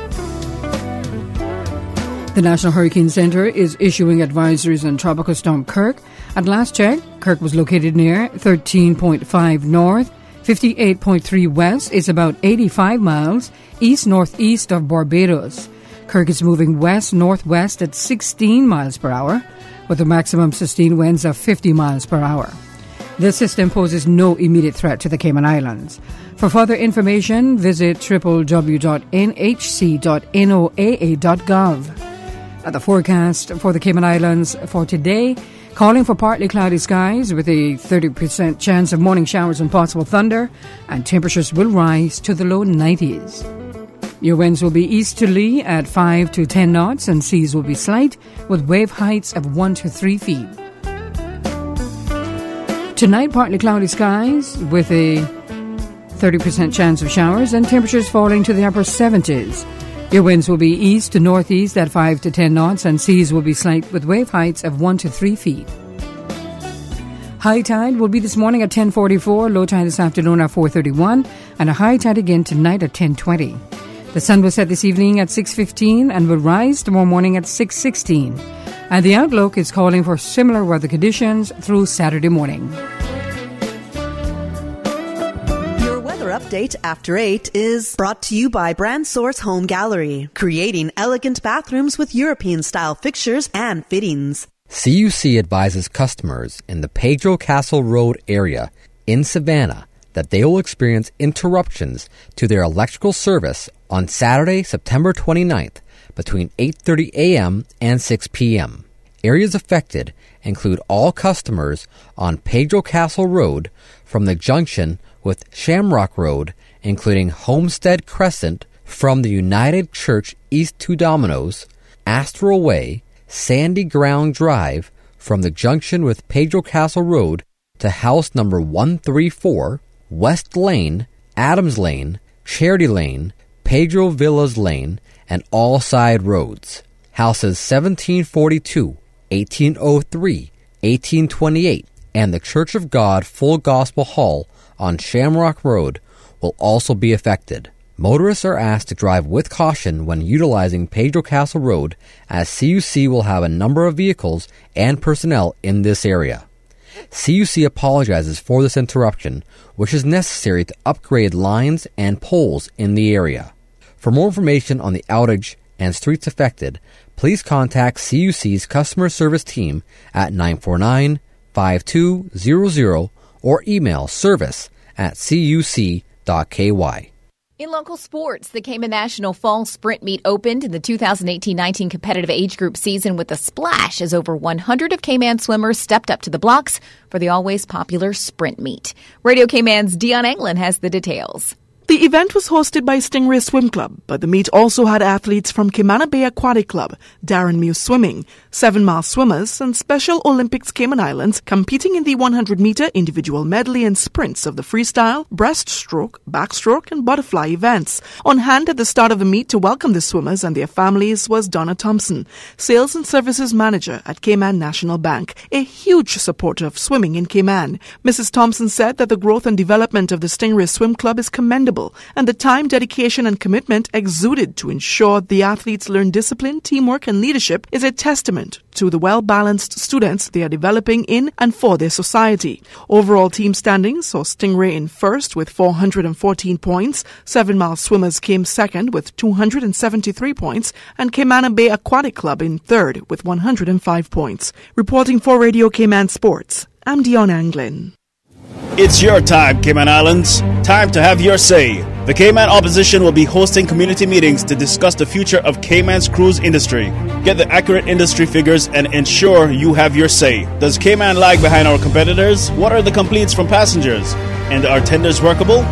The National Hurricane Center is issuing advisories on Tropical Storm Kirk. At last check, Kirk was located near 13.5 north, 58.3 west. It's about 85 miles east-northeast of Barbados. Kirk is moving west-northwest at 16 miles per hour with a maximum sustained winds of 50 miles per hour. This system poses no immediate threat to the Cayman Islands. For further information, visit www.nhc.noaa.gov. The forecast for the Cayman Islands for today, calling for partly cloudy skies with a 30% chance of morning showers and possible thunder, and temperatures will rise to the low 90s. Your winds will be easterly at 5 to 10 knots, and seas will be slight with wave heights of 1 to 3 feet. Tonight, partly cloudy skies with a 30% chance of showers and temperatures falling to the upper 70s. Your winds will be east to northeast at 5 to 10 knots, and seas will be slight with wave heights of 1 to 3 feet. High tide will be this morning at 10:44, low tide this afternoon at 4:31, and a high tide again tonight at 10:20. The sun will set this evening at 6:15 and will rise tomorrow morning at 6:16. And the outlook is calling for similar weather conditions through Saturday morning. Your weather update after 8 is brought to you by Brand Source Home Gallery, creating elegant bathrooms with European-style fixtures and fittings. CUC advises customers in the Pedro Castle Road area in Savannah that they will experience interruptions to their electrical service on Saturday, September 29th between 8:30 a.m. and 6 p.m. Areas affected include all customers on Pedro Castle Road from the junction with Shamrock Road, including Homestead Crescent from the United Church East to Domino's, Astral Way, Sandy Ground Drive from the junction with Pedro Castle Road to house number 134, West Lane, Adams Lane, Charity Lane, Pedro Villas Lane, and all side roads. Houses 1742, 1803, 1828, and the Church of God Full Gospel Hall on Shamrock Road will also be affected. Motorists are asked to drive with caution when utilizing Pedro Castle Road, as CUC will have a number of vehicles and personnel in this area. CUC apologizes for this interruption, which is necessary to upgrade lines and poles in the area. For more information on the outage and streets affected, please contact CUC's customer service team at 949-5200 or email service@cuc.ky. In local sports, the Cayman National Fall Sprint Meet opened in the 2018-19 competitive age group season with a splash as over 100 of Cayman swimmers stepped up to the blocks for the always popular Sprint Meet. Radio Cayman's Dion Anglin has the details. The event was hosted by Stingray Swim Club, but the meet also had athletes from Cayman Bay Aquatic Club, Darren Muse Swimming, 7 Mile Swimmers, and Special Olympics Cayman Islands competing in the 100-meter individual medley and sprints of the freestyle, breaststroke, backstroke, and butterfly events. On hand at the start of the meet to welcome the swimmers and their families was Donna Thompson, Sales and Services Manager at Cayman National Bank, a huge supporter of swimming in Cayman. Mrs. Thompson said that the growth and development of the Stingray Swim Club is commendable, and the time, dedication, and commitment exuded to ensure the athletes learn discipline, teamwork, and leadership is a testament to the well-balanced students they are developing in and for their society. Overall team standings saw Stingray in first with 414 points, 7 Mile Swimmers came second with 273 points, and Cayman Bay Aquatic Club in third with 105 points. Reporting for Radio Cayman Sports, I'm Dion Anglin. It's your time, Cayman Islands. Time to have your say. The Cayman opposition will be hosting community meetings to discuss the future of Cayman's cruise industry. Get the accurate industry figures and ensure you have your say. Does Cayman lag behind our competitors? What are the complaints from passengers? And are tenders workable?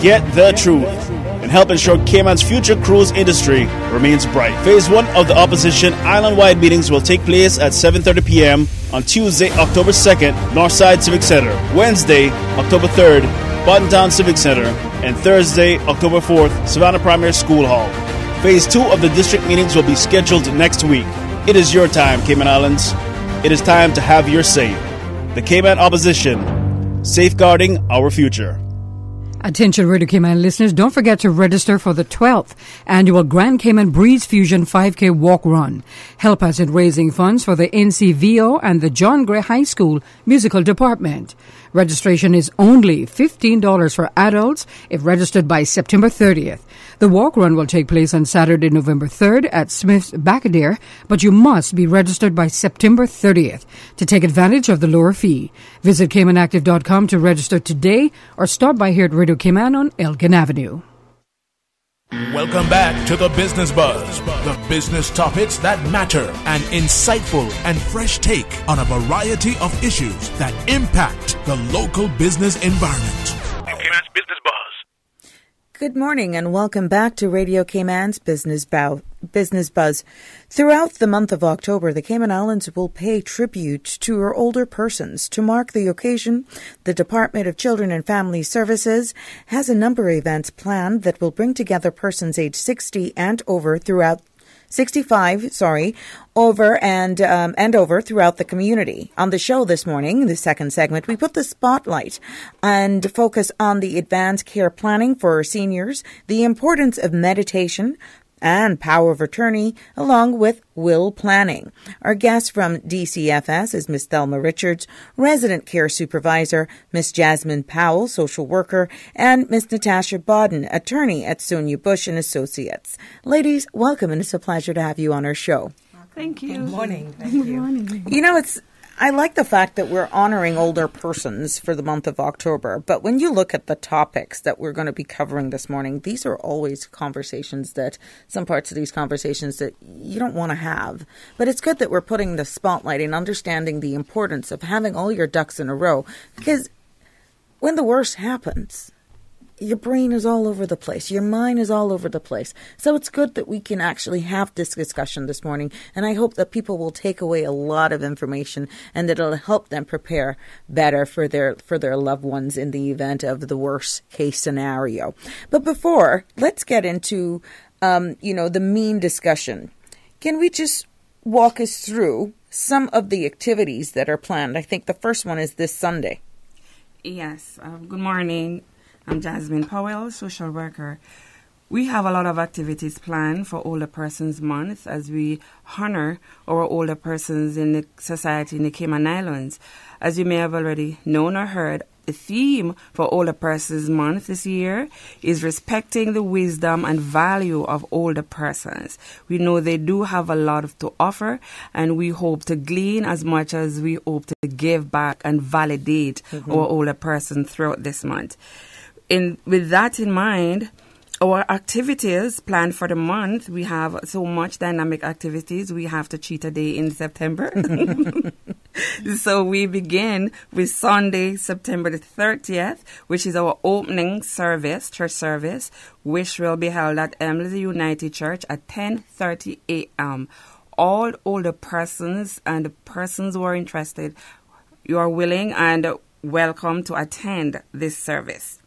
Get the truth and help ensure Cayman's future cruise industry remains bright. Phase 1 of the opposition island-wide meetings will take place at 7:30 p.m. on Tuesday, October 2nd, Northside Civic Center, Wednesday, October 3rd, Buttontown Civic Center, and Thursday, October 4th, Savannah Primary School Hall. Phase 2 of the district meetings will be scheduled next week. It is your time, Cayman Islands. It is time to have your say. The Cayman opposition, safeguarding our future. Attention Radio Cayman listeners, don't forget to register for the 12th annual Grand Cayman Breeze Fusion 5K Walk Run. Help us in raising funds for the NCVO and the John Gray High School Musical Department. Registration is only $15 for adults if registered by September 30th. The walk run will take place on Saturday, November 3rd at Smith's Bacadere, but you must be registered by September 30th to take advantage of the lower fee. Visit CaymanActive.com to register today or stop by here at Radio Cayman on Elgin Avenue. Welcome back to the Business Buzz, the business topics that matter, an insightful and fresh take on a variety of issues that impact the local business environment. Cayman's Business Buzz. Good morning and welcome back to Radio Cayman's Business Buzz. Throughout the month of October, the Cayman Islands will pay tribute to our older persons. To mark the occasion, the Department of Children and Family Services has a number of events planned that will bring together persons aged 60 and over throughout 65, over and over throughout the community. On the show this morning, the second segment, we put the spotlight and focus on the advanced care planning for our seniors, the importance of meditation, and power of attorney, along with will planning. Our guest from DCFS is Miss Thelma Richards, resident care supervisor, Miss Jasmine Powell, social worker, and Miss Natasha Bodden, attorney at Sonia Bush and Associates. Ladies, welcome, and it's a pleasure to have you on our show. Thank you. Good morning. Thank you. Good morning. You know, I like the fact that we're honoring older persons for the month of October, but when you look at the topics that we're going to be covering this morning, these are always conversations some parts of these conversations that you don't want to have. But it's good that we're putting the spotlight and understanding the importance of having all your ducks in a row, because when the worst happens, your brain is all over the place. Your mind is all over the place. So it's good that we can actually have this discussion this morning. And I hope that people will take away a lot of information and that it'll help them prepare better for their loved ones in the event of the worst case scenario. But before, let's get into, the main discussion. Can we just walk us through some of the activities that are planned? I think the first one is this Sunday. Yes. Good morning. I'm Jasmine Powell, social worker. We have a lot of activities planned for Older Persons Month as we honor our older persons in the society in the Cayman Islands. As you may have already known or heard, the theme for Older Persons Month this year is respecting the wisdom and value of older persons. We know they do have a lot to offer, and we hope to glean as much as we hope to give back and validate our older persons throughout this month. With that in mind, our activities planned for the month, we have so much dynamic activities. We have to cheat a day in September. So we begin with Sunday, September the 30th, which is our opening service, church service, which will be held at Emily United Church at 10:30 a.m. All older persons and persons who are interested, you are willing and welcome to attend this service.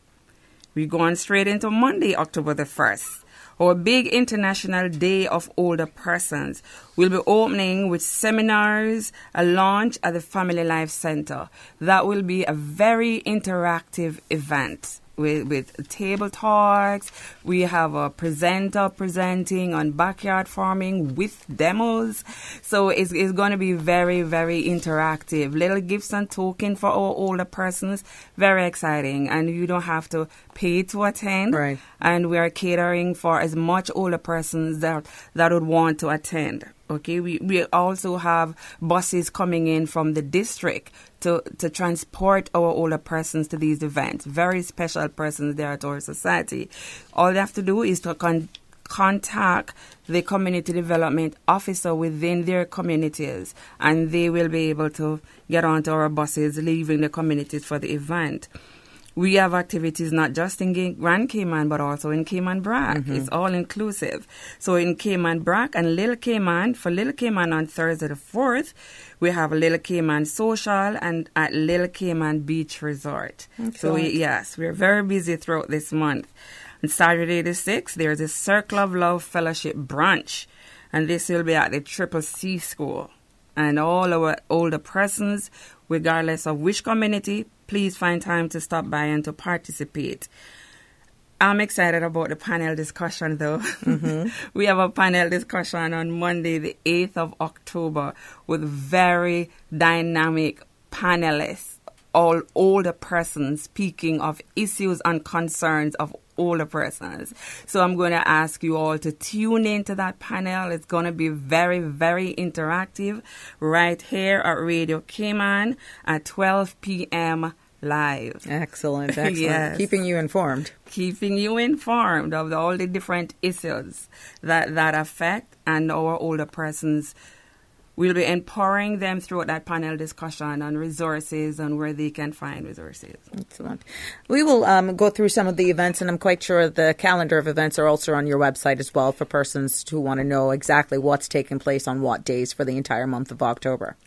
We're going straight into Monday, October the 1st. Our big International Day of Older Persons will be opening with seminars, a launch at the Family Life Center. That will be a very interactive event with table talks. We have a presenter presenting on backyard farming with demos. So it's going to be very, very interactive. Little gifts and tokens for our older persons. Very exciting. And you don't have to pay to attend. Right. And we are catering for as much older persons that would want to attend. Okay, we also have buses coming in from the district to transport our older persons to these events. Very special persons there at our society. All they have to do is to contact the community development officer within their communities, and they will be able to get onto our buses leaving the communities for the event. We have activities not just in Grand Cayman, but also in Cayman Brac. It's all inclusive. So in Cayman Brac and Little Cayman, for Little Cayman on Thursday the 4th, we have a Little Cayman Social and at Little Cayman Beach Resort. Excellent. So we're very busy throughout this month. On Saturday the 6th, there's a Circle of Love Fellowship brunch, and this will be at the Triple C School. And all our older persons, regardless of which community, please find time to stop by and to participate. I'm excited about the panel discussion, though. We have a panel discussion on Monday, the 8th of October, with very dynamic panelists, all older persons speaking of issues and concerns of older persons. So I'm going to ask you all to tune into that panel. It's going to be very, very interactive right here at Radio Cayman at 12 p.m. live. Excellent. Yes. Keeping you informed. Keeping you informed of all the different issues that affect and our older persons we'll be empowering them throughout that panel discussion on resources and where they can find resources. Excellent. We will go through some of the events, and I'm quite sure the calendar of events are also on your website as well for persons who want to know exactly what's taking place on what days for the entire month of October.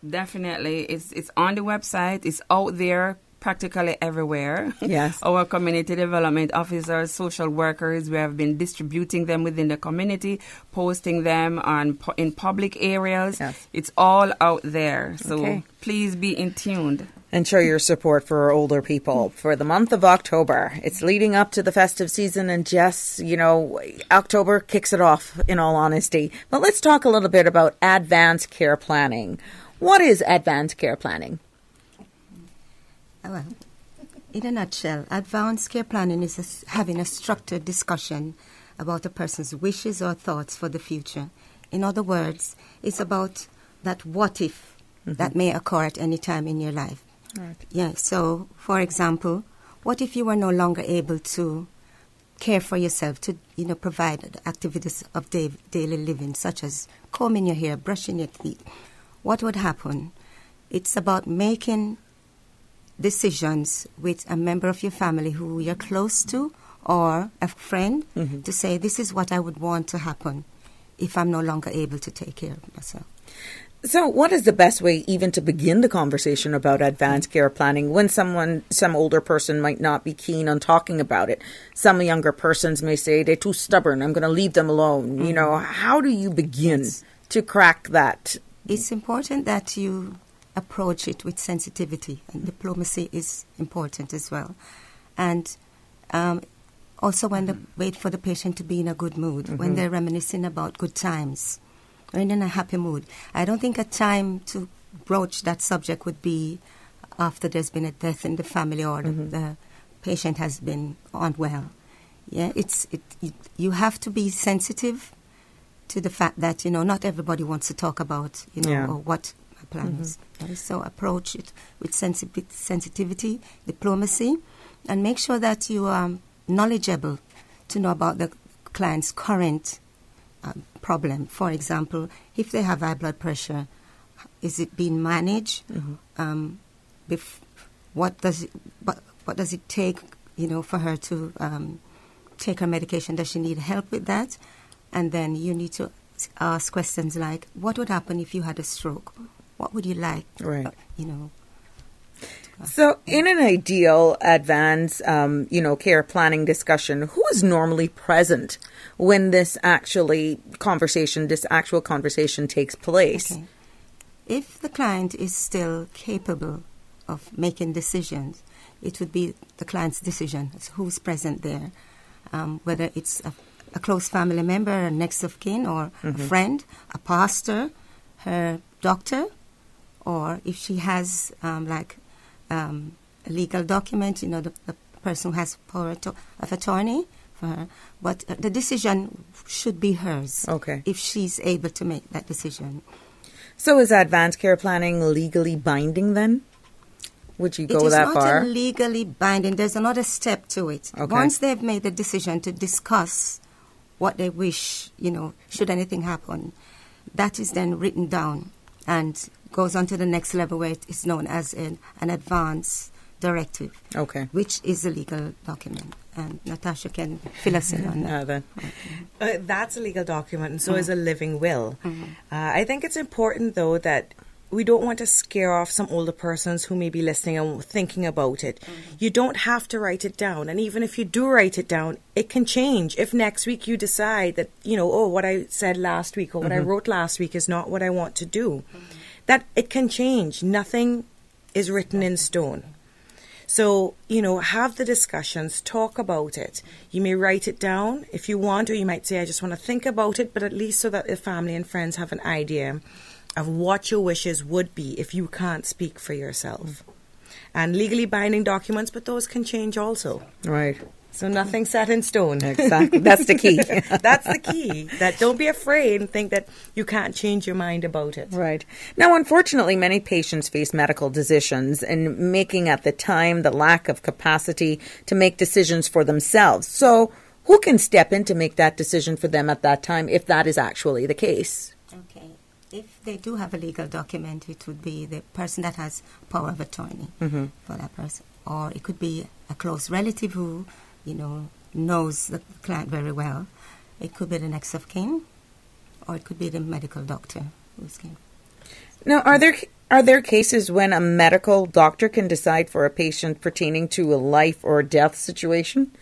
Definitely. It's on the website. It's out there practically everywhere. Yes. Our community development officers, social workers, we have been distributing them within the community, posting them in public areas. Yes. It's all out there. So Okay. please be in tune. And show your support for older people for the month of October. It's leading up to the festive season, and Jess, October kicks it off, in all honesty. But let's talk a little bit about advanced care planning. What is advanced care planning? Well, in a nutshell, advanced care planning is having a structured discussion about a person's wishes or thoughts for the future. In other words, it's about that what if that may occur at any time in your life. Right. Yeah, so, for example, what if you were no longer able to care for yourself, to provide activities of daily living, such as combing your hair, brushing your teeth? What would happen? It's about making decisions with a member of your family who you're close to or a friend to say, this is what I would want to happen if I'm no longer able to take care of myself. So what is the best way even to begin the conversation about advanced care planning when some older person might not be keen on talking about it? Some younger persons may say they're too stubborn, I'm going to leave them alone. How do you begin to crack that? It's important that you approach it with sensitivity, and diplomacy is important as well. And also wait for the patient to be in a good mood, when they're reminiscing about good times, or in a happy mood. I don't think a time to broach that subject would be after there's been a death in the family or the patient has been unwell. Yeah, you have to be sensitive to the fact that, not everybody wants to talk about, or what plans. So approach it with sensitivity, diplomacy, and make sure that you are knowledgeable to know about the client's current problem. For example, if they have high blood pressure, is it being managed? What does it take, for her to take her medication? Does she need help with that? And then you need to ask questions like, what would happen if you had a stroke? What would you like? Right. So in an ideal advanced, care planning discussion, who is normally present when this actual conversation takes place? Okay. If the client is still capable of making decisions, it would be the client's decision. It's who's present there, whether it's a close family member, a next of kin, or a friend, a pastor, her doctor, or if she has a legal document, the person who has power of attorney for her. But the decision should be hers. Okay. If she's able to make that decision. So is advanced care planning legally binding then? Would you go that far? It is not legally binding. There's another step to it. Okay. Once they've made the decision to discuss what they wish, should anything happen, that is then written down and goes on to the next level where it is known as an advance directive, which is a legal document. And Natasha can fill us in on that. That's a legal document, and so is a living will. I think it's important, though, that we don't want to scare off some older persons who may be listening and thinking about it. You don't have to write it down. And even if you do write it down, it can change. If next week you decide that, what I said last week or what I wrote last week is not what I want to do, that it can change. Nothing is written in stone. So, have the discussions, talk about it. You may write it down if you want, or you might say, I just want to think about it, but at least so that the family and friends have an idea of what your wishes would be if you can't speak for yourself. And legally binding documents, but those can change also. Right. So nothing set in stone. Exactly. That's the key. That's the key. That don't be afraid and think that you can't change your mind about it. Right. Now, unfortunately, many patients face medical decisions and making at the time the lack of capacity to make decisions for themselves. So who can step in to make that decision for them at that time if that is actually the case? Okay. If they do have a legal document, it would be the person that has power of attorney for that person. Or it could be a close relative who, knows the client very well. It could be the next of kin, or it could be the medical doctor who's kin. Now, are there cases when a medical doctor can decide for a patient pertaining to a life or death situation?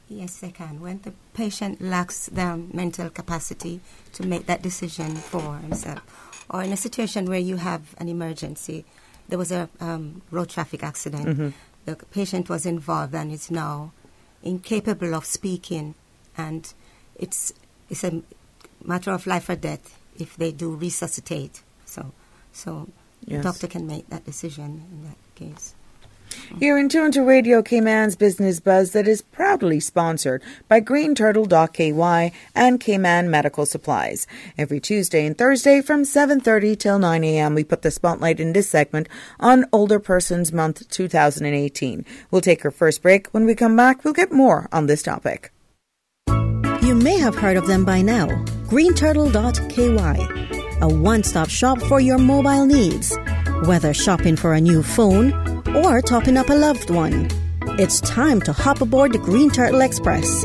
Yes, they can. When the patient lacks the mental capacity to make that decision for himself, or in a situation where you have an emergency, there was a road traffic accident, the patient was involved and is now incapable of speaking, and it's a matter of life or death if they do resuscitate. So the doctor can make that decision in that case. You're in tune to Radio Cayman's Business Buzz that is proudly sponsored by greenturtle.ky and Cayman Medical Supplies. Every Tuesday and Thursday from 7:30 till 9 a.m. we put the spotlight in this segment on Older Persons Month 2018. We'll take our first break. When we come back, we'll get more on this topic. You may have heard of them by now. greenturtle.ky, a one-stop shop for your mobile needs. Whether shopping for a new phone or topping up a loved one, it's time to hop aboard the Green Turtle Express.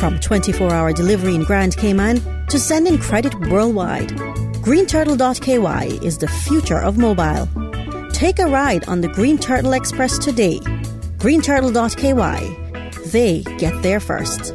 From 24-hour delivery in Grand Cayman to sending credit worldwide, greenturtle.ky is the future of mobile. Take a ride on the Green Turtle Express today. greenturtle.ky. They get there first.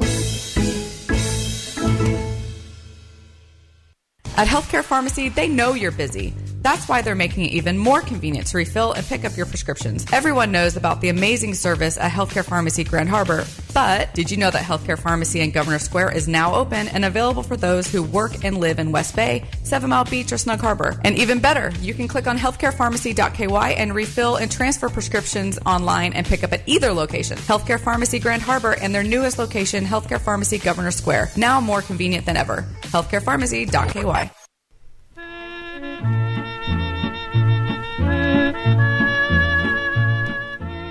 At Healthcare Pharmacy, they know you're busy. That's why they're making it even more convenient to refill and pick up your prescriptions. Everyone knows about the amazing service at Healthcare Pharmacy Grand Harbor. But did you know that Healthcare Pharmacy in Governor Square is now open and available for those who work and live in West Bay, 7 Mile Beach, or Snug Harbor? And even better, you can click on healthcarepharmacy.ky and refill and transfer prescriptions online and pick up at either location. Healthcare Pharmacy Grand Harbor and their newest location, Healthcare Pharmacy Governor Square. Now more convenient than ever. healthcarepharmacy.ky.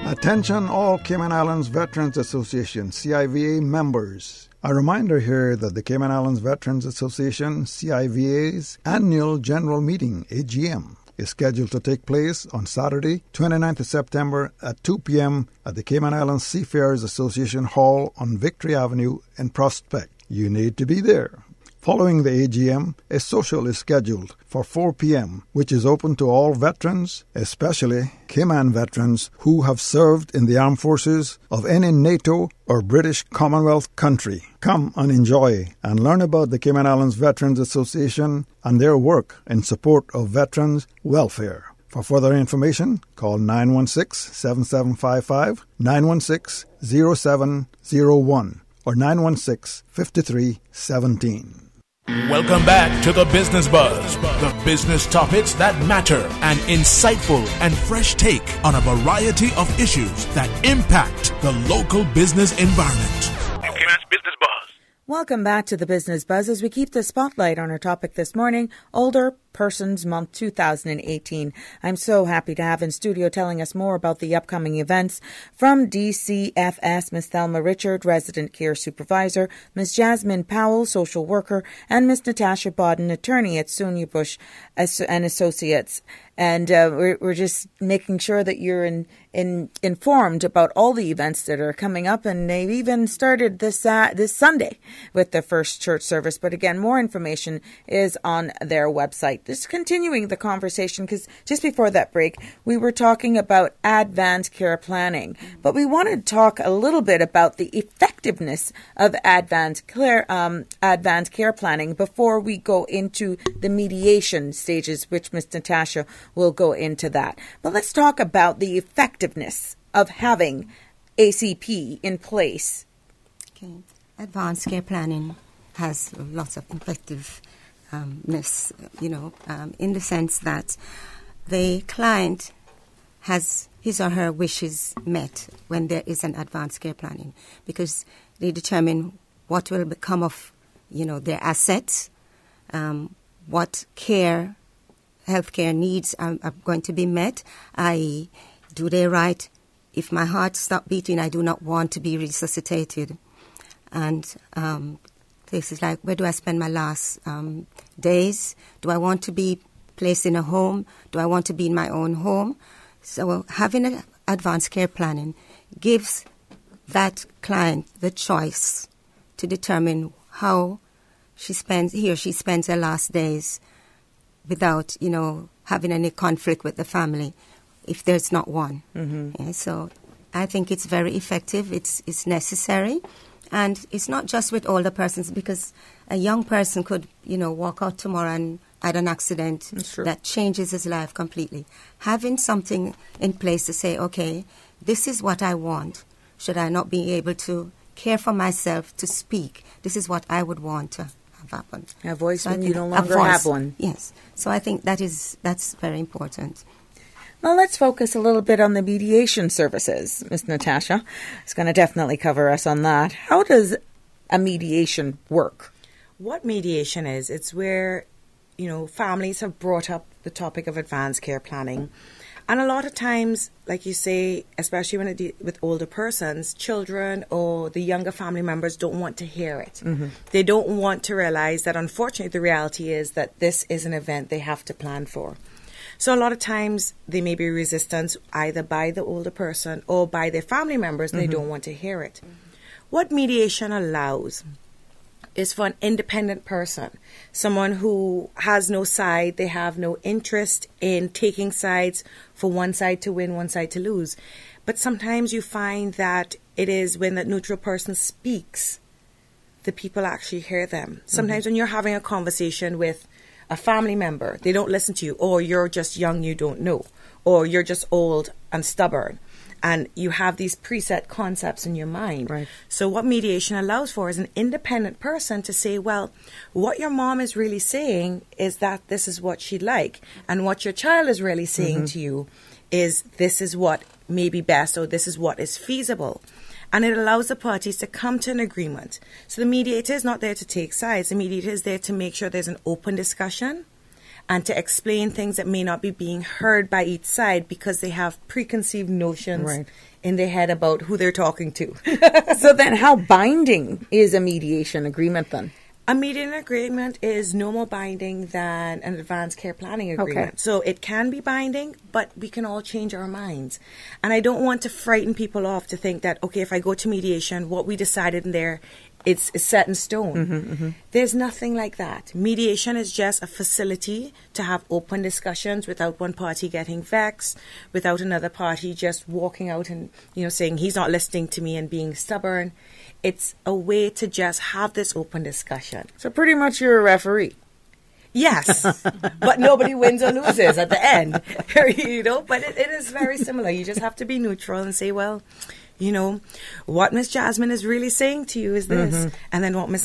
Attention all Cayman Islands Veterans Association, CIVA members. A reminder here that the Cayman Islands Veterans Association, CIVA's annual general meeting, AGM, is scheduled to take place on Saturday, 29th of September at 2 p.m. at the Cayman Islands Seafarers Association Hall on Victory Avenue in Prospect. You need to be there. Following the AGM, a social is scheduled for 4 p.m., which is open to all veterans, especially Cayman veterans who have served in the armed forces of any NATO or British Commonwealth country. Come and enjoy and learn about the Cayman Islands Veterans Association and their work in support of veterans' welfare. For further information, call 916-7755, 916-0701, or 916-5317. Welcome back to the Business Buzz, the business topics that matter, an insightful and fresh take on a variety of issues that impact the local business environment. Business Buzz. Welcome back to the Business Buzz as we keep the spotlight on our topic this morning, Older Persons Month 2018. I'm so happy to have in studio telling us more about the upcoming events from DCFS, Ms. Thelma Richard, Resident Care Supervisor, Ms. Jasmine Powell, Social Worker, and Ms. Natasha Bodden, Attorney at Sonia Bush and Associates. And we're just making sure that you're informed about all the events that are coming up. And they've even started this Sunday with the first church service. But again, more information is on their website. Just continuing the conversation, because just before that break, we were talking about advanced care planning. But we want to talk a little bit about the effectiveness of advanced care planning before we go into the mediation stages, which Ms. Natasha will go into that. But let's talk about the effectiveness of having ACP in place. Okay. Advanced care planning has lots of effectiveness, in the sense that the client has his or her wishes met when there is an advanced care planning, because they determine what will become of, their assets, what healthcare needs are going to be met, i.e., do they write, if my heart stopped beating, I do not want to be resuscitated. And places like, where do I spend my last days? Do I want to be placed in a home? Do I want to be in my own home? So having an advanced care planning gives that client the choice to determine how he or she spends their last days without, having any conflict with the family, if there's not one. Yeah, so I think it's very effective. It's necessary. And it's not just with older persons, because a young person could, walk out tomorrow and had an accident that changes his life completely. Having something in place to say, okay, this is what I want. Should I not be able to care for myself, to speak? This is what I would want to have happen. A voice So when I you think no a longer voice, have one. Yes. So I think that's very important. Now let's focus a little bit on the mediation services. Ms. Natasha is going to definitely cover us on that. How does a mediation work? What mediation is, it's where, families have brought up the topic of advanced care planning. And a lot of times, like you say, especially when with older persons, children or the younger family members don't want to hear it. They don't want to realize that, unfortunately, the reality is that this is an event they have to plan for. So a lot of times there may be resistance either by the older person or by their family members, and they don't want to hear it. What mediation allows is for an independent person, someone who has no side, they have no interest in taking sides for one side to win, one side to lose. But sometimes you find that it is when that neutral person speaks, the people actually hear them. Sometimes when you're having a conversation with a family member, they don't listen to you, or you're just young, you don't know, or you're just old and stubborn. And you have these preset concepts in your mind. Right. So what mediation allows for is an independent person to say, well, what your mom is really saying is that this is what she'd like. And what your child is really saying to you is this is what may be best, or this is what is feasible. And it allows the parties to come to an agreement. So the mediator is not there to take sides. The mediator is there to make sure there's an open discussion and to explain things that may not be being heard by each side because they have preconceived notions in their head about who they're talking to. So then how binding is a mediation agreement then? A mediation agreement is no more binding than an advanced care planning agreement. Okay. So it can be binding, but we can all change our minds. And I don't want to frighten people off to think that, okay, if I go to mediation, what we decided in there it's set in stone. There's nothing like that. Mediation is just a facility to have open discussions without one party getting vexed, without another party just walking out and, saying he's not listening to me and being stubborn. It's a way to just have this open discussion. So pretty much you're a referee. Yes, but nobody wins or loses at the end, But it is very similar. You just have to be neutral and say, well, what Miss Jasmine is really saying to you is this. And then what Miss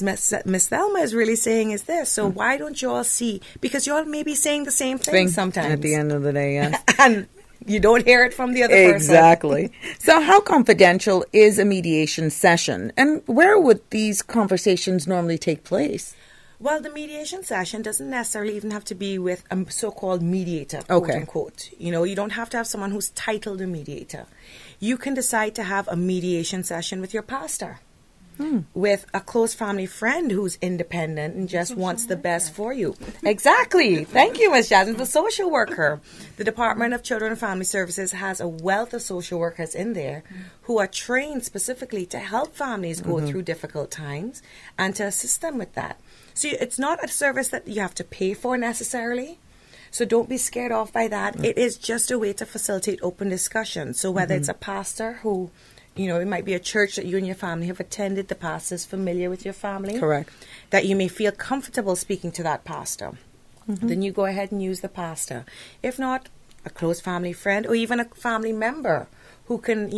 Thelma is really saying is this. So why don't you all see? Because you all may be saying the same thing sometimes. At the end of the day, yes. And you don't hear it from the other person. Exactly. So how confidential is a mediation session? And where would these conversations normally take place? Well, the mediation session doesn't necessarily even have to be with a so-called mediator, quote unquote. You don't have to have someone who's titled a mediator. You can decide to have a mediation session with your pastor, with a close family friend who's independent and just wants the best for you. Exactly. Thank you, Ms. Jasmine. The social worker. The Department of Children and Family Services has a wealth of social workers in there who are trained specifically to help families go through difficult times and to assist them with that. So it's not a service that you have to pay for necessarily. So don't be scared off by that. It is just a way to facilitate open discussion. So whether it's a pastor who, it might be a church that you and your family have attended, the pastor's familiar with your family. Correct. That you may feel comfortable speaking to that pastor. Then you go ahead and use the pastor. If not, a close family friend or even a family member who can,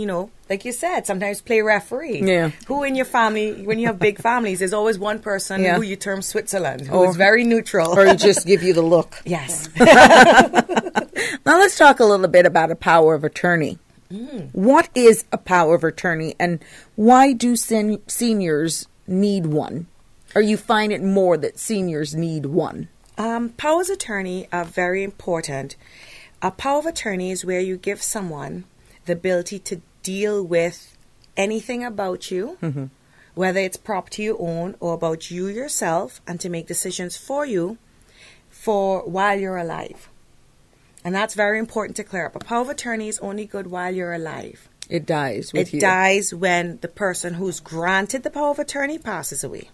like you said, sometimes play referee. Yeah. Who in your family, when you have big families, there's always one person who you term Switzerland, who is very neutral. Or you just give you the look. Yes. Now let's talk a little bit about a power of attorney. What is a power of attorney and why do seniors need one? Or you find it more that seniors need one? Powers of attorney are very important. A power of attorney is where you give someone the ability to deal with anything about you, whether it's property you own or about you yourself, and to make decisions for you for while you're alive. And that's very important to clear up. A power of attorney is only good while you're alive. It dies with you. It dies when the person who's granted the power of attorney passes away.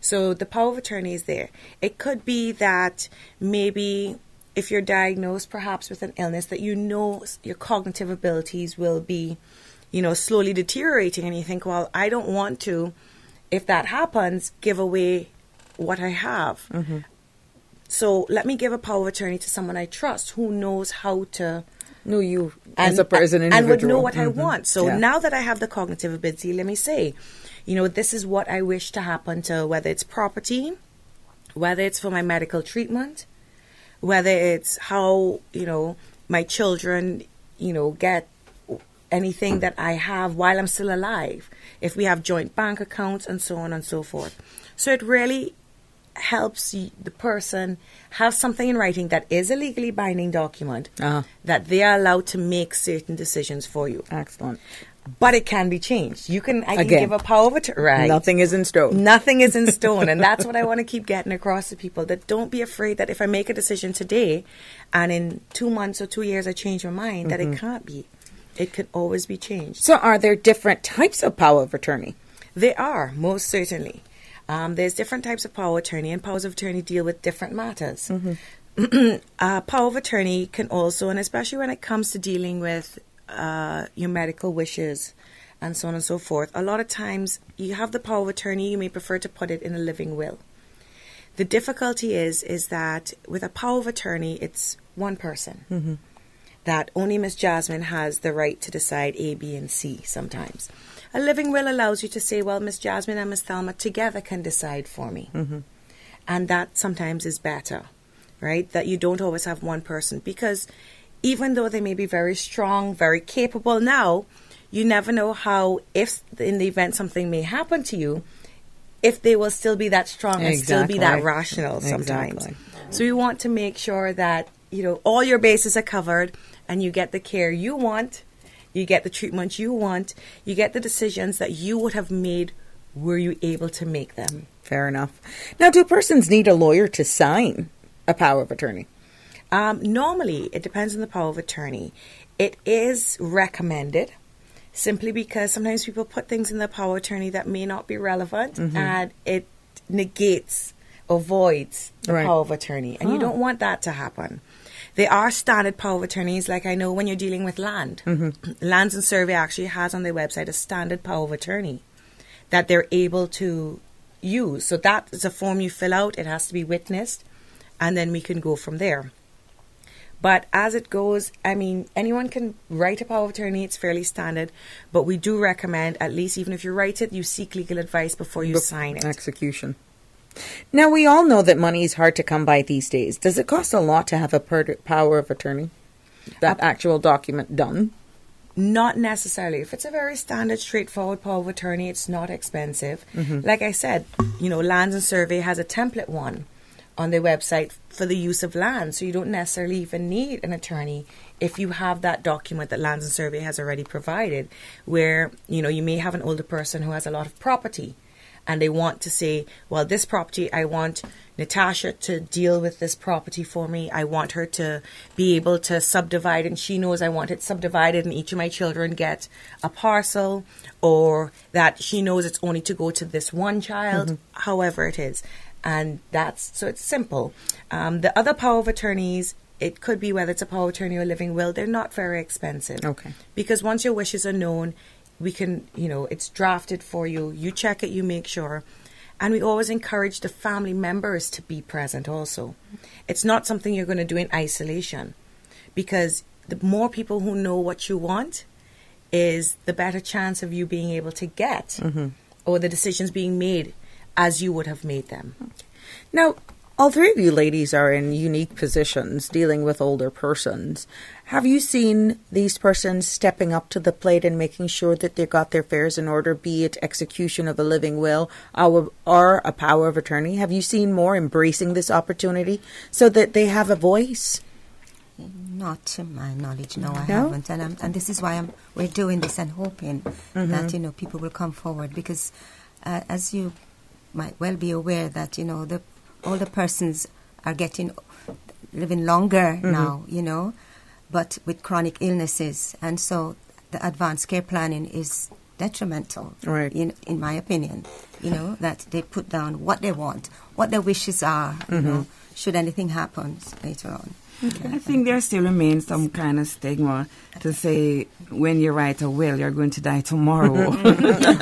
So the power of attorney is there. It could be that maybe if you're diagnosed perhaps with an illness that you know your cognitive abilities will be, slowly deteriorating, and you think, well, I don't want to, if that happens, give away what I have. So let me give a power of attorney to someone I trust who knows how to know you as a person, and would know what I want. So now that I have the cognitive ability, let me say, this is what I wish to happen to, whether it's property, whether it's for my medical treatment, whether it's how, my children, get anything that I have while I'm still alive, if we have joint bank accounts and so on and so forth. So it really helps the person have something in writing that is a legally binding document that they are allowed to make certain decisions for you. Excellent. But it can be changed. I can give a power of attorney. Right. Nothing is in stone. Nothing is in stone. And that's what I want to keep getting across to people, that don't be afraid that if I make a decision today and in 2 months or 2 years I change my mind, that it can't be. It can always be changed. So are there different types of power of attorney? There are, most certainly. There's different types of power of attorney, and powers of attorney deal with different matters. Power of attorney can also, and especially when it comes to dealing with your medical wishes and so on and so forth, a lot of times you have the power of attorney, you may prefer to put it in a living will. The difficulty is that with a power of attorney, it's one person. That only Miss Jasmine has the right to decide A, B, and C sometimes. A living will allows you to say, well, Miss Jasmine and Miss Thelma together can decide for me. And that sometimes is better, right? That you don't always have one person, because even though they may be very strong, very capable now, you never know how, if in the event something may happen to you, if they will still be that strong and still be that rational sometimes. So you want to make sure that, all your bases are covered and you get the care you want, you get the treatment you want, you get the decisions that you would have made were you able to make them. Fair enough. Now, do persons need a lawyer to sign a power of attorney? Normally, it depends on the power of attorney. It is recommended simply because sometimes people put things in the power of attorney that may not be relevant, and it negates, avoids the power of attorney. And you don't want that to happen. There are standard power of attorneys, like I know when you're dealing with land. Lands and Survey actually has on their website a standard power of attorney that they're able to use. So that is a form you fill out. It has to be witnessed, and then we can go from there. But as it goes, anyone can write a power of attorney. It's fairly standard. But we do recommend, at least even if you write it, you seek legal advice before you sign it. Execution. Now, we all know that money is hard to come by these days. Does it cost a lot to have a power of attorney? That actual document done? Not necessarily. If it's a very standard, straightforward power of attorney, it's not expensive. Like I said, Lands and Survey has a template one on their website for the use of land. So you don't necessarily even need an attorney if you have that document that Lands and Survey has already provided, where, you may have an older person who has a lot of property, and they want to say, well, this property, I want Natasha to deal with this property for me. I want her to be able to subdivide, and she knows I want it subdivided and each of my children get a parcel, or that she knows it's only to go to this one child, however it is. And so it's simple. The other power of attorneys, it could be whether it's a power of attorney or living will, they're not very expensive. Okay. Because once your wishes are known, we can, it's drafted for you. You check it, you make sure. And we always encourage the family members to be present also. It's not something you're going to do in isolation, because the more people who know what you want is the better chance of you being able to get or the decisions being made as you would have made them. Now, all three of you ladies are in unique positions dealing with older persons. Have you seen these persons stepping up to the plate and making sure that they've got their affairs in order, be it execution of a living will or a power of attorney? Have you seen more embracing this opportunity so that they have a voice? Not to my knowledge, no, I haven't. And this is why we're doing this and hoping that, people will come forward, because as you might well be aware that, the older persons are living longer now, you know, but with chronic illnesses. And so the advanced care planning is detrimental, right? In my opinion, you know, that they put down what they want, what their wishes are, you know, should anything happen later on. Okay. I think there still remains some kind of stigma to say when you write a will, you're going to die tomorrow.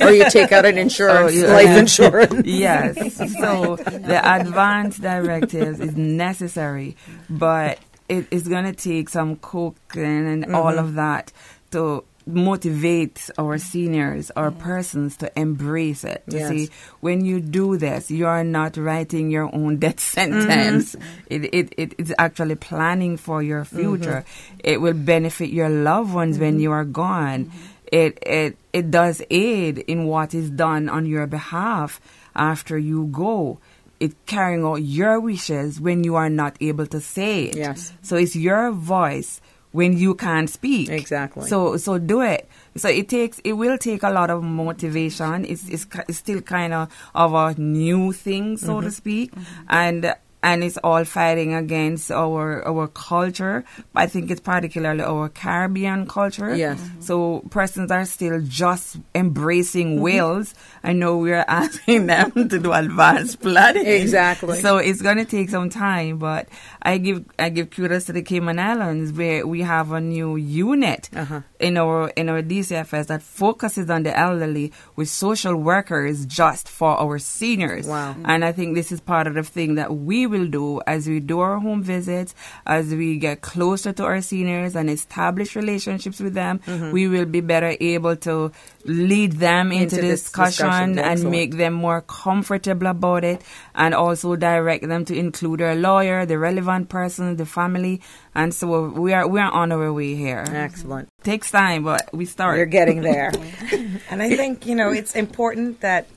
Or you take out an insurance, life insurance. Yes. So the advance directives is necessary, but it is going to take some coaching and all of that to motivate our seniors or persons to embrace it. You see, when you do this, you are not writing your own death sentence. It is actually planning for your future. It will benefit your loved ones when you are gone. It does aid in what is done on your behalf after you go. It's carrying out your wishes when you are not able to say it. Yes. So it's your voice when you can't speak. Exactly. So do it. So it will take a lot of motivation. It's still kind of a new thing, so to speak, and it's all fighting against our culture. I think it's particularly our Caribbean culture. Yes. So persons are still just embracing wills. I know we're asking them to do advanced planning. Exactly. So it's going to take some time, but I give kudos to the Cayman Islands, where we have a new unit in our DCFS that focuses on the elderly with social workers just for our seniors. Wow. And I think this is part of the thing that we will do as we do our home visits, as we get closer to our seniors and establish relationships with them. We will be better able to lead them into discussion and make them more comfortable about it, and also direct them to include their lawyer, the relevant person, the family. And so we are on our way here. Excellent. Takes time, but we start. You're getting there. And I think, you know, it's important that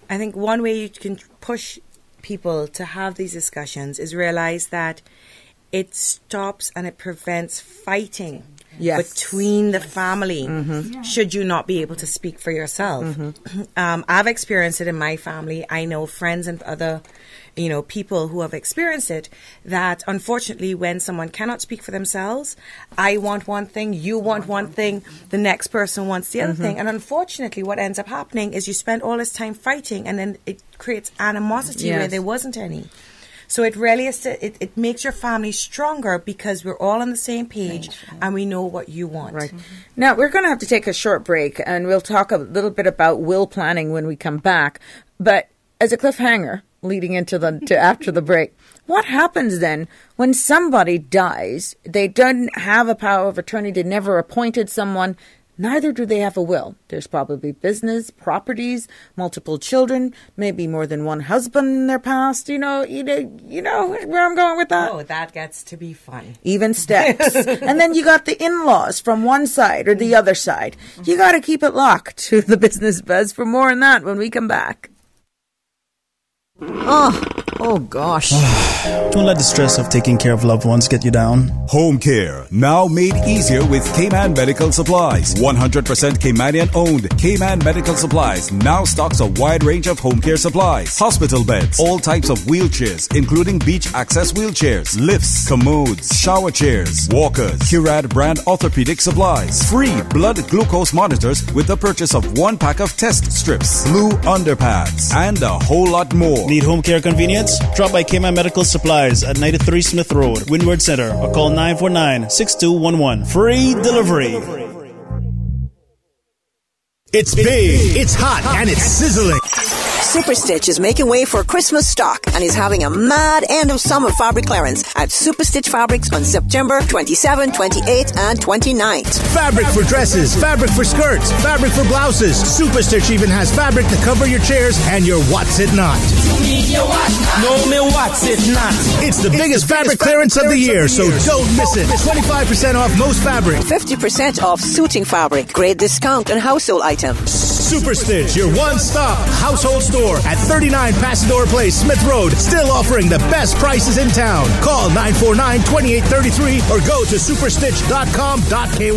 I think one way you can push people to have these discussions is realize that it stops and it prevents fighting between the family should you not be able to speak for yourself. I've experienced it in my family. I know friends and other people who have experienced it, that unfortunately when someone cannot speak for themselves, I want one thing, you want one thing, the next person wants the other thing. And unfortunately what ends up happening is you spend all this time fighting, and then it creates animosity where there wasn't any. So it really is, it makes your family stronger because we're all on the same page and we know what you want. Right. Now, we're going to have to take a short break, and we'll talk a little bit about will planning when we come back. But as a cliffhanger, leading into after the break, what happens then when somebody dies? They don't have a power of attorney. They never appointed someone. Neither do they have a will. There's probably business, properties, multiple children, maybe more than one husband in their past. You know where I'm going with that? Oh, that gets to be fun. Even steps. And then you got the in-laws from one side or the other side. You got to keep it locked to the Business Buzz for more on that when we come back. Oh gosh. Don't let the stress of taking care of loved ones get you down. Home care, now made easier with Cayman Medical Supplies. 100% Caymanian owned. Cayman Medical Supplies now stocks a wide range of home care supplies. Hospital beds, all types of wheelchairs, including beach access wheelchairs, lifts, commodes, shower chairs, walkers, Curad brand orthopedic supplies. Free blood glucose monitors with the purchase of 1 pack of test strips, blue underpads, and a whole lot more. Need home care convenience? Drop by Cayman Medical Supplies at 93 Smith Road, Windward Center, or call 949-6211. Free delivery. It's big, it's hot, and it's sizzling. Superstitch is making way for Christmas stock and is having a mad end of summer fabric clearance at Superstitch Fabrics on September 27, 28, and 29th. Fabric for dresses, fabric for skirts, fabric for blouses. Superstitch even has fabric to cover your chairs and your what's it not. No, me what's it not. It's the biggest fabric clearance of the year, so don't miss it. 25% off most fabric. 50% off suiting fabric. Great discount on household items. Superstitch, your one-stop household store at 39 Pasador Place, Smith Road. Still offering the best prices in town. Call 949-2833 or go to superstitch.com.ky.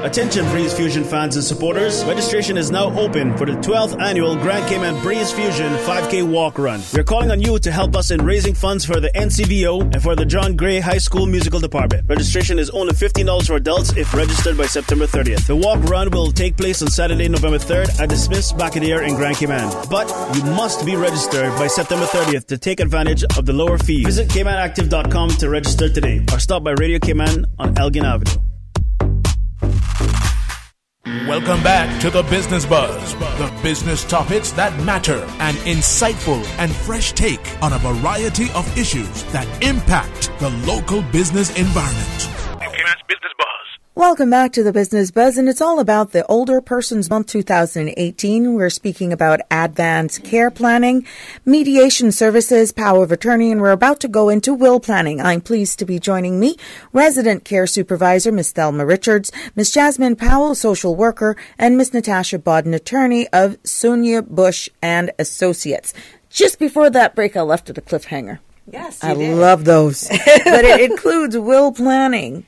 Attention Breeze Fusion fans and supporters, registration is now open for the 12th annual Grand Cayman Breeze Fusion 5K Walk Run. We're calling on you to help us in raising funds for the NCBO and for the John Gray High School Musical Department. Registration is only $15 for adults if registered by September 30th. The walk run will take place on Saturday, November 3rd at the Smith's Bacadeer in Grand Cayman. But you must be registered by September 30th to take advantage of the lower fee. Visit CaymanActive.com to register today or stop by Radio Cayman on Elgin Avenue. Welcome back to the Business Buzz, the business topics that matter, an insightful and fresh take on a variety of issues that impact the local business environment. Business Buzz. Welcome back to the Business Buzz, and it's all about the Older Persons Month 2018. We're speaking about advanced care planning, mediation services, power of attorney, and we're about to go into will planning. I'm pleased to be joining me, Resident Care Supervisor, Ms. Thelma Richards, Ms. Jasmine Powell, Social Worker, and Ms. Natasha Bodden, Attorney of Sonia Bush and Associates. Just before that break, I left it a cliffhanger. Yes, I love those. But it includes will planning.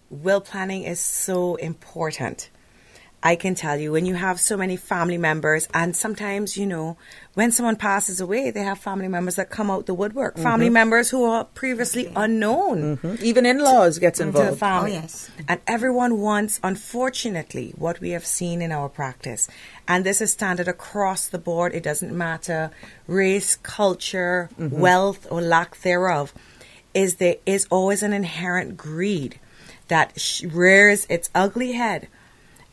Will planning is so important. I can tell you, when you have so many family members, and sometimes, when someone passes away, they have family members that come out the woodwork. Mm-hmm. Family members who are previously unknown. Mm-hmm. Even in-laws gets involved. To the family. Oh, yes. And everyone wants, unfortunately, what we have seen in our practice. And this is standard across the board. It doesn't matter race, culture, wealth, or lack thereof. There is always an inherent greed that rears its ugly head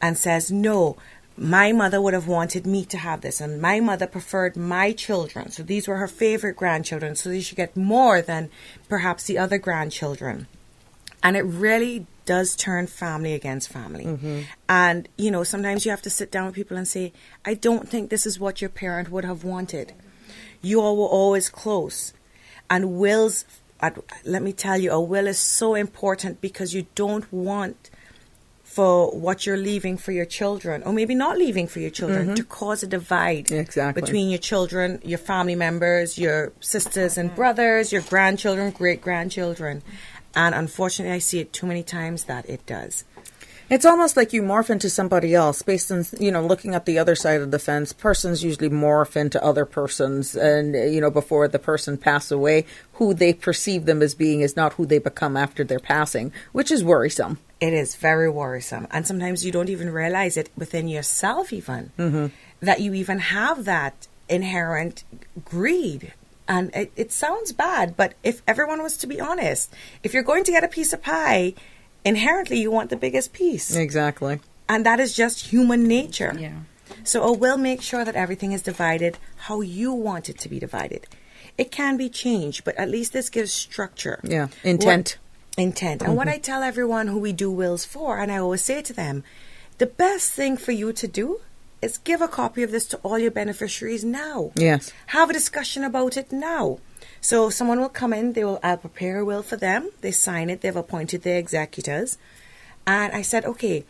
and says, no, my mother would have wanted me to have this, and my mother preferred my children. So these were her favorite grandchildren, so they should get more than perhaps the other grandchildren. And it really does turn family against family. Mm-hmm. And, sometimes you have to sit down with people and say, I don't think this is what your parent would have wanted. You all were always close. And wills, let me tell you, a will is so important because you don't want for what you're leaving for your children, or maybe not leaving for your children, to cause a divide between your children, your family members, your sisters and brothers, your grandchildren, great-grandchildren. And unfortunately, I see it too many times that it does. It's almost like you morph into somebody else based on, looking at the other side of the fence. Persons usually morph into other persons. And, before the person passes away, who they perceive them as being is not who they become after their passing, which is worrisome. It is very worrisome. And sometimes you don't even realize it within yourself even, that you even have that inherent greed. And it sounds bad, but if everyone was to be honest, if you're going to get a piece of pie, inherently you want the biggest piece. Exactly. And that is just human nature. Yeah. So a will make sure that everything is divided how you want it to be divided. It can be changed, but at least this gives structure. Yeah, intent. And what I tell everyone who we do wills for, and I always say to them, the best thing for you to do is give a copy of this to all your beneficiaries now. Yes. Have a discussion about it now. So someone will come in, I'll prepare a will for them, they sign it, they've appointed their executors. And I said, okay,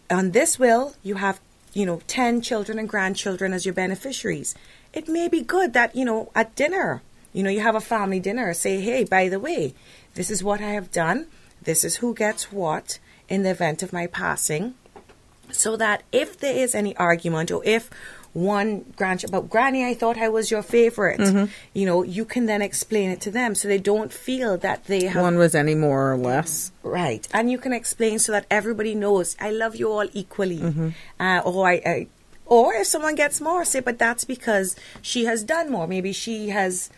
on this will, you have, 10 children and grandchildren as your beneficiaries. It may be good that, at dinner, you have a family dinner, say, hey, by the way, this is what I have done. This is who gets what in the event of my passing. So that if there is any argument, or if one grandchild, but Granny, I thought I was your favorite, you can then explain it to them so they don't feel that they have... One was any more or less. Right. And you can explain so that everybody knows, I love you all equally. Or if someone gets more, say, but that's because she has done more. Maybe she has,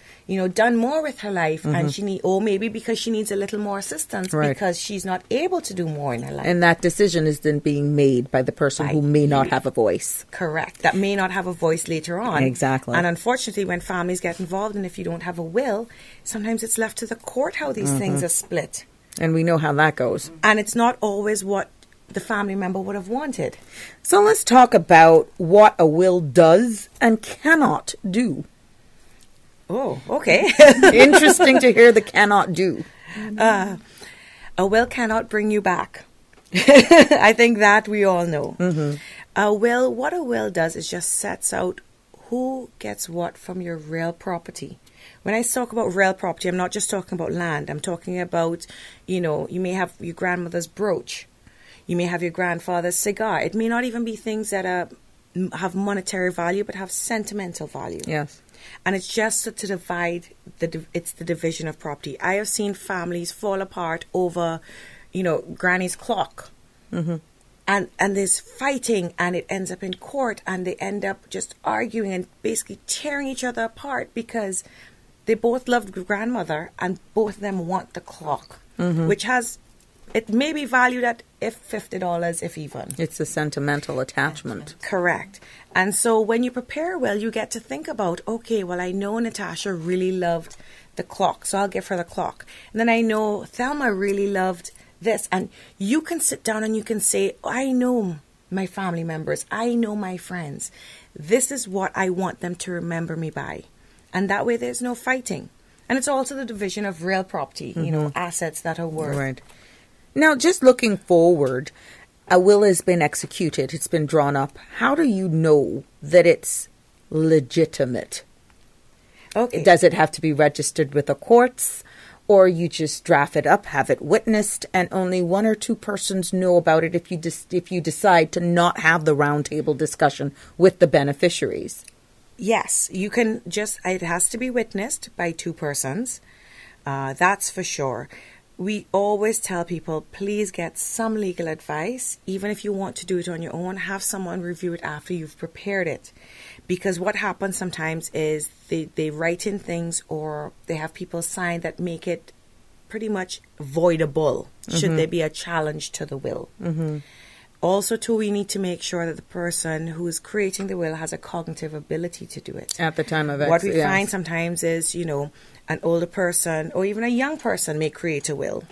done more with her life, and or maybe because she needs a little more assistance because she's not able to do more in her life. And that decision is then being made by the person who may not have a voice. Correct. That may not have a voice later on. Exactly. And unfortunately, when families get involved, and if you don't have a will, sometimes it's left to the court how these things are split. And we know how that goes. And it's not always what the family member would have wanted. So let's talk about what a will does and cannot do. Oh, okay. Interesting to hear the cannot do. A will cannot bring you back. I think that we all know. What a will does is just sets out who gets what from your real property. When I talk about real property, I'm not just talking about land. I'm talking about, you may have your grandmother's brooch. You may have your grandfather's cigar. It may not even be things that have monetary value, but have sentimental value. Yes. And it's just to divide, it's the division of property. I have seen families fall apart over, Granny's clock. Mm-hmm. And there's fighting, and it ends up in court, and they end up just arguing and basically tearing each other apart because they both loved grandmother and both of them want the clock, which it may be valued at $50, if even. It's a sentimental attachment. Correct. And so when you prepare a will, you get to think about, okay, well, I know Natasha really loved the clock, so I'll give her the clock. And then I know Thelma really loved this. And you can sit down and you can say, I know my family members. I know my friends. This is what I want them to remember me by. And that way there's no fighting. And it's also the division of real property, assets that are worth. Right. Now, just looking forward, a will has been executed. It's been drawn up. How do you know that it's legitimate? Okay. Does it have to be registered with the courts? Or you just draft it up, have it witnessed, and only one or two persons know about it if you decide to not have the roundtable discussion with the beneficiaries? Yes, you can it has to be witnessed by two persons. That's for sure. We always tell people, please get some legal advice. Even if you want to do it on your own, have someone review it after you've prepared it. Because what happens sometimes is they write in things or they have people sign that make it pretty much voidable should there be a challenge to the will. Mm-hmm. Also, too, we need to make sure that the person who is creating the will has a cognitive ability to do it. At the time of What we find sometimes is, an older person or even a young person may create a will.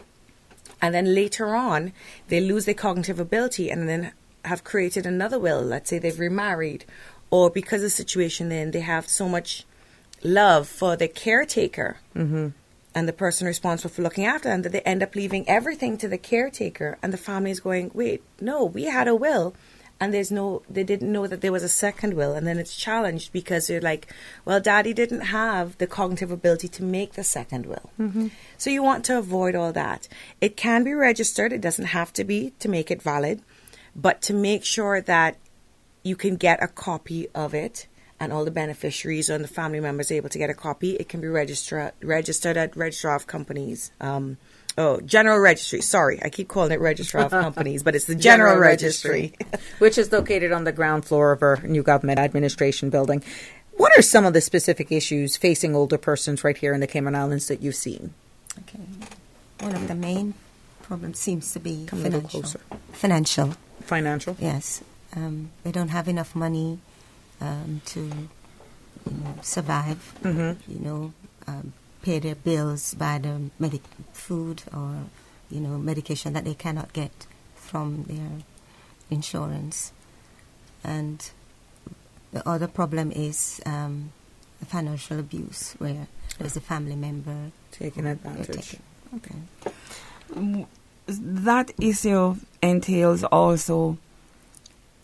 And then later on, they lose their cognitive ability and then have created another will. Let's say they've remarried. Or because of the situation then, they have so much love for the caretaker and the person responsible for looking after them that they end up leaving everything to the caretaker. And the family is going, wait, no, we had a will. And they didn't know that there was a second will. And then it's challenged because they're like, well, daddy didn't have the cognitive ability to make the second will. Mm-hmm. So you want to avoid all that. It can be registered. It doesn't have to be to make it valid. But to make sure that you can get a copy of it and all the beneficiaries and the family members are able to get a copy, it can be registered at Registrar of Companies. General Registry. Sorry, I keep calling it Registrar of Companies, but it's the General Registry. Which is located on the ground floor of our new government administration building. What are some of the specific issues facing older persons right here in the Cayman Islands that you've seen? Okay. One of the main problems seems to be Come a little closer. Financial. Financial? Yes. They don't have enough money to survive, pay their bills, buy the food or, medication that they cannot get from their insurance. And the other problem is financial abuse, where there's a family member taking advantage. Okay. That issue entails also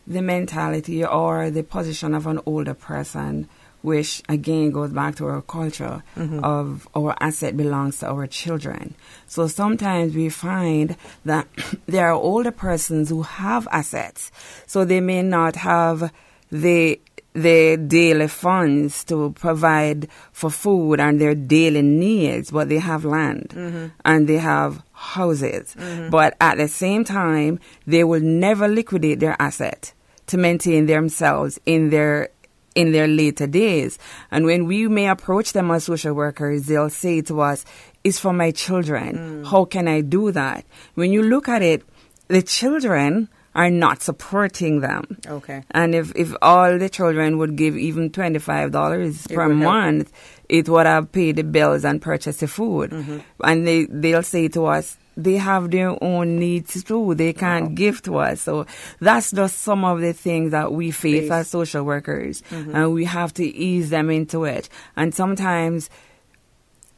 the mentality or the position of an older person, which again goes back to our culture of our asset belongs to our children. So sometimes we find that there are older persons who have assets, so they may not have the daily funds to provide for food and their daily needs, but they have land and they have houses. But at the same time, they will never liquidate their asset to maintain themselves in their later days. And when we may approach them as social workers, they'll say to us, it's for my children. How can I do that? When you look at it, the children are not supporting them. Okay. And if all the children would give even $25 per month, it would have paid the bills and purchased the food. And they'll say to us, they have their own needs too. They can't give to us. So that's just some of the things that we face as social workers. And we have to ease them into it. And sometimes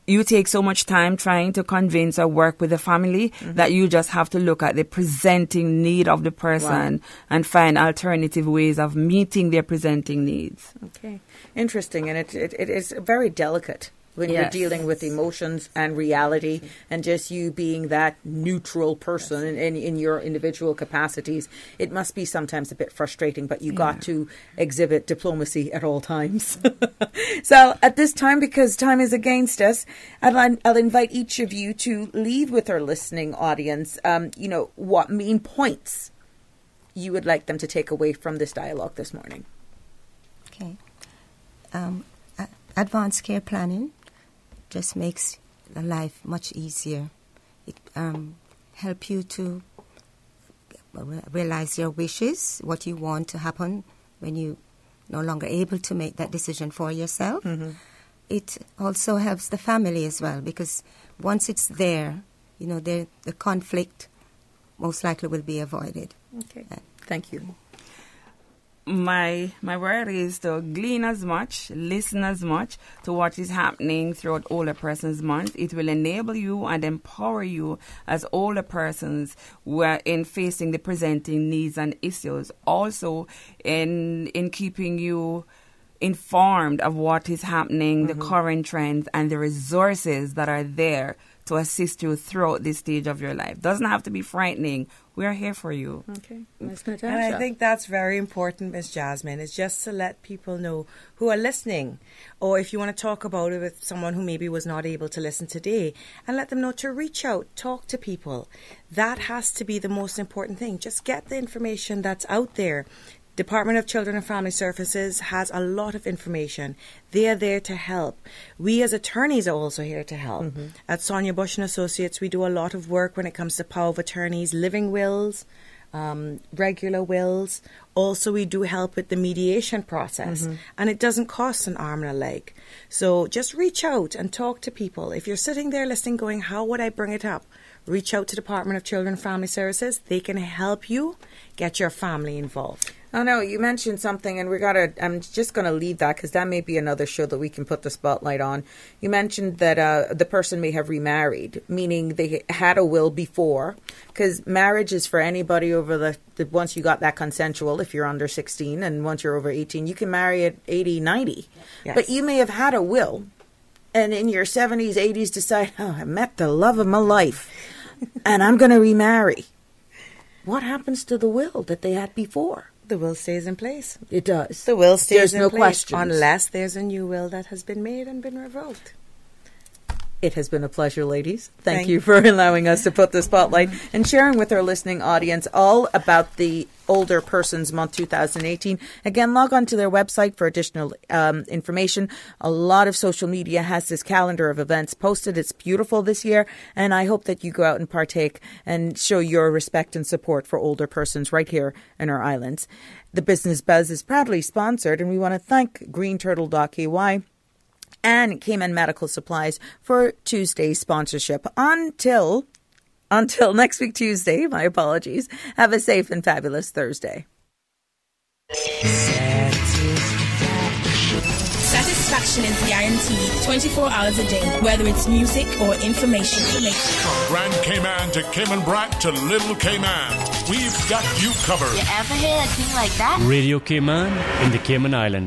you take so much time trying to convince or work with the family that you just have to look at the presenting need of the person and find alternative ways of meeting their presenting needs. Okay. Interesting. And it is very delicate when you're dealing with emotions and reality, and just you being that neutral person in your individual capacities. It must be sometimes a bit frustrating, but you got to exhibit diplomacy at all times. So at this time, because time is against us, I'll invite each of you to leave with our listening audience, what main points you would like them to take away from this dialogue this morning. Okay. Advanced care planning just makes life much easier. It help you to realize your wishes, what you want to happen when you no longer able to make that decision for yourself. Mm-hmm. It also helps the family as well, because once it's there, the conflict most likely will be avoided. Okay. Thank you. My word is to glean as much, listen as much to what is happening throughout Older Persons Month. It will enable you and empower you as older persons in facing the presenting needs and issues. Also in keeping you informed of what is happening, the current trends, and the resources that are there to assist you throughout this stage of your life. Doesn't have to be frightening. We are here for you. Okay. Ms. Natasha. And I think that's very important, Ms. Jasmine, is just to let people know who are listening, or if you want to talk about it with someone who maybe was not able to listen today, and let them know to reach out, talk to people. That has to be the most important thing. Just get the information that's out there. Department of Children and Family Services has a lot of information. They are there to help. We as attorneys are also here to help. Mm-hmm. At Sonia Bush & Associates, we do a lot of work when it comes to power of attorneys, living wills, regular wills. Also, we do help with the mediation process. Mm-hmm. And it doesn't cost an arm and a leg. So just reach out and talk to people. If you're sitting there listening going, how would I bring it up? Reach out to Department of Children and Family Services. They can help you get your family involved. Oh, no, you mentioned something, and I'm just going to leave that because that may be another show that we can put the spotlight on. You mentioned that the person may have remarried, meaning they had a will before, because marriage is for anybody over the once you got that consensual, if you're under 16, and once you're over 18, you can marry at 80, 90. Yes. But you may have had a will, and in your 70s, 80s decide, I met the love of my life, and I'm going to remarry. What happens to the will that they had before? The will stays in place. It does. The will stays in place. There's no questions. Unless there's a new will that has been made and been revoked. It has been a pleasure, ladies. Thank you for allowing us to put the spotlight and sharing with our listening audience all about the Older Persons Month 2018. Again, log on to their website for additional information. A lot of social media has this calendar of events posted. It's beautiful this year, and I hope that you go out and partake and show your respect and support for older persons right here in our islands. The Business Buzz is proudly sponsored, and we want to thank greenturtle.ky and Cayman Medical Supplies for Tuesday's sponsorship. Until next week, Tuesday, my apologies. Have a safe and fabulous Thursday. Satisfaction is guaranteed 24 hours a day, whether it's music or information. From Grand Cayman to Cayman Brac to Little Cayman, we've got you covered. You ever hear a thing like that? Radio Cayman in the Cayman Islands.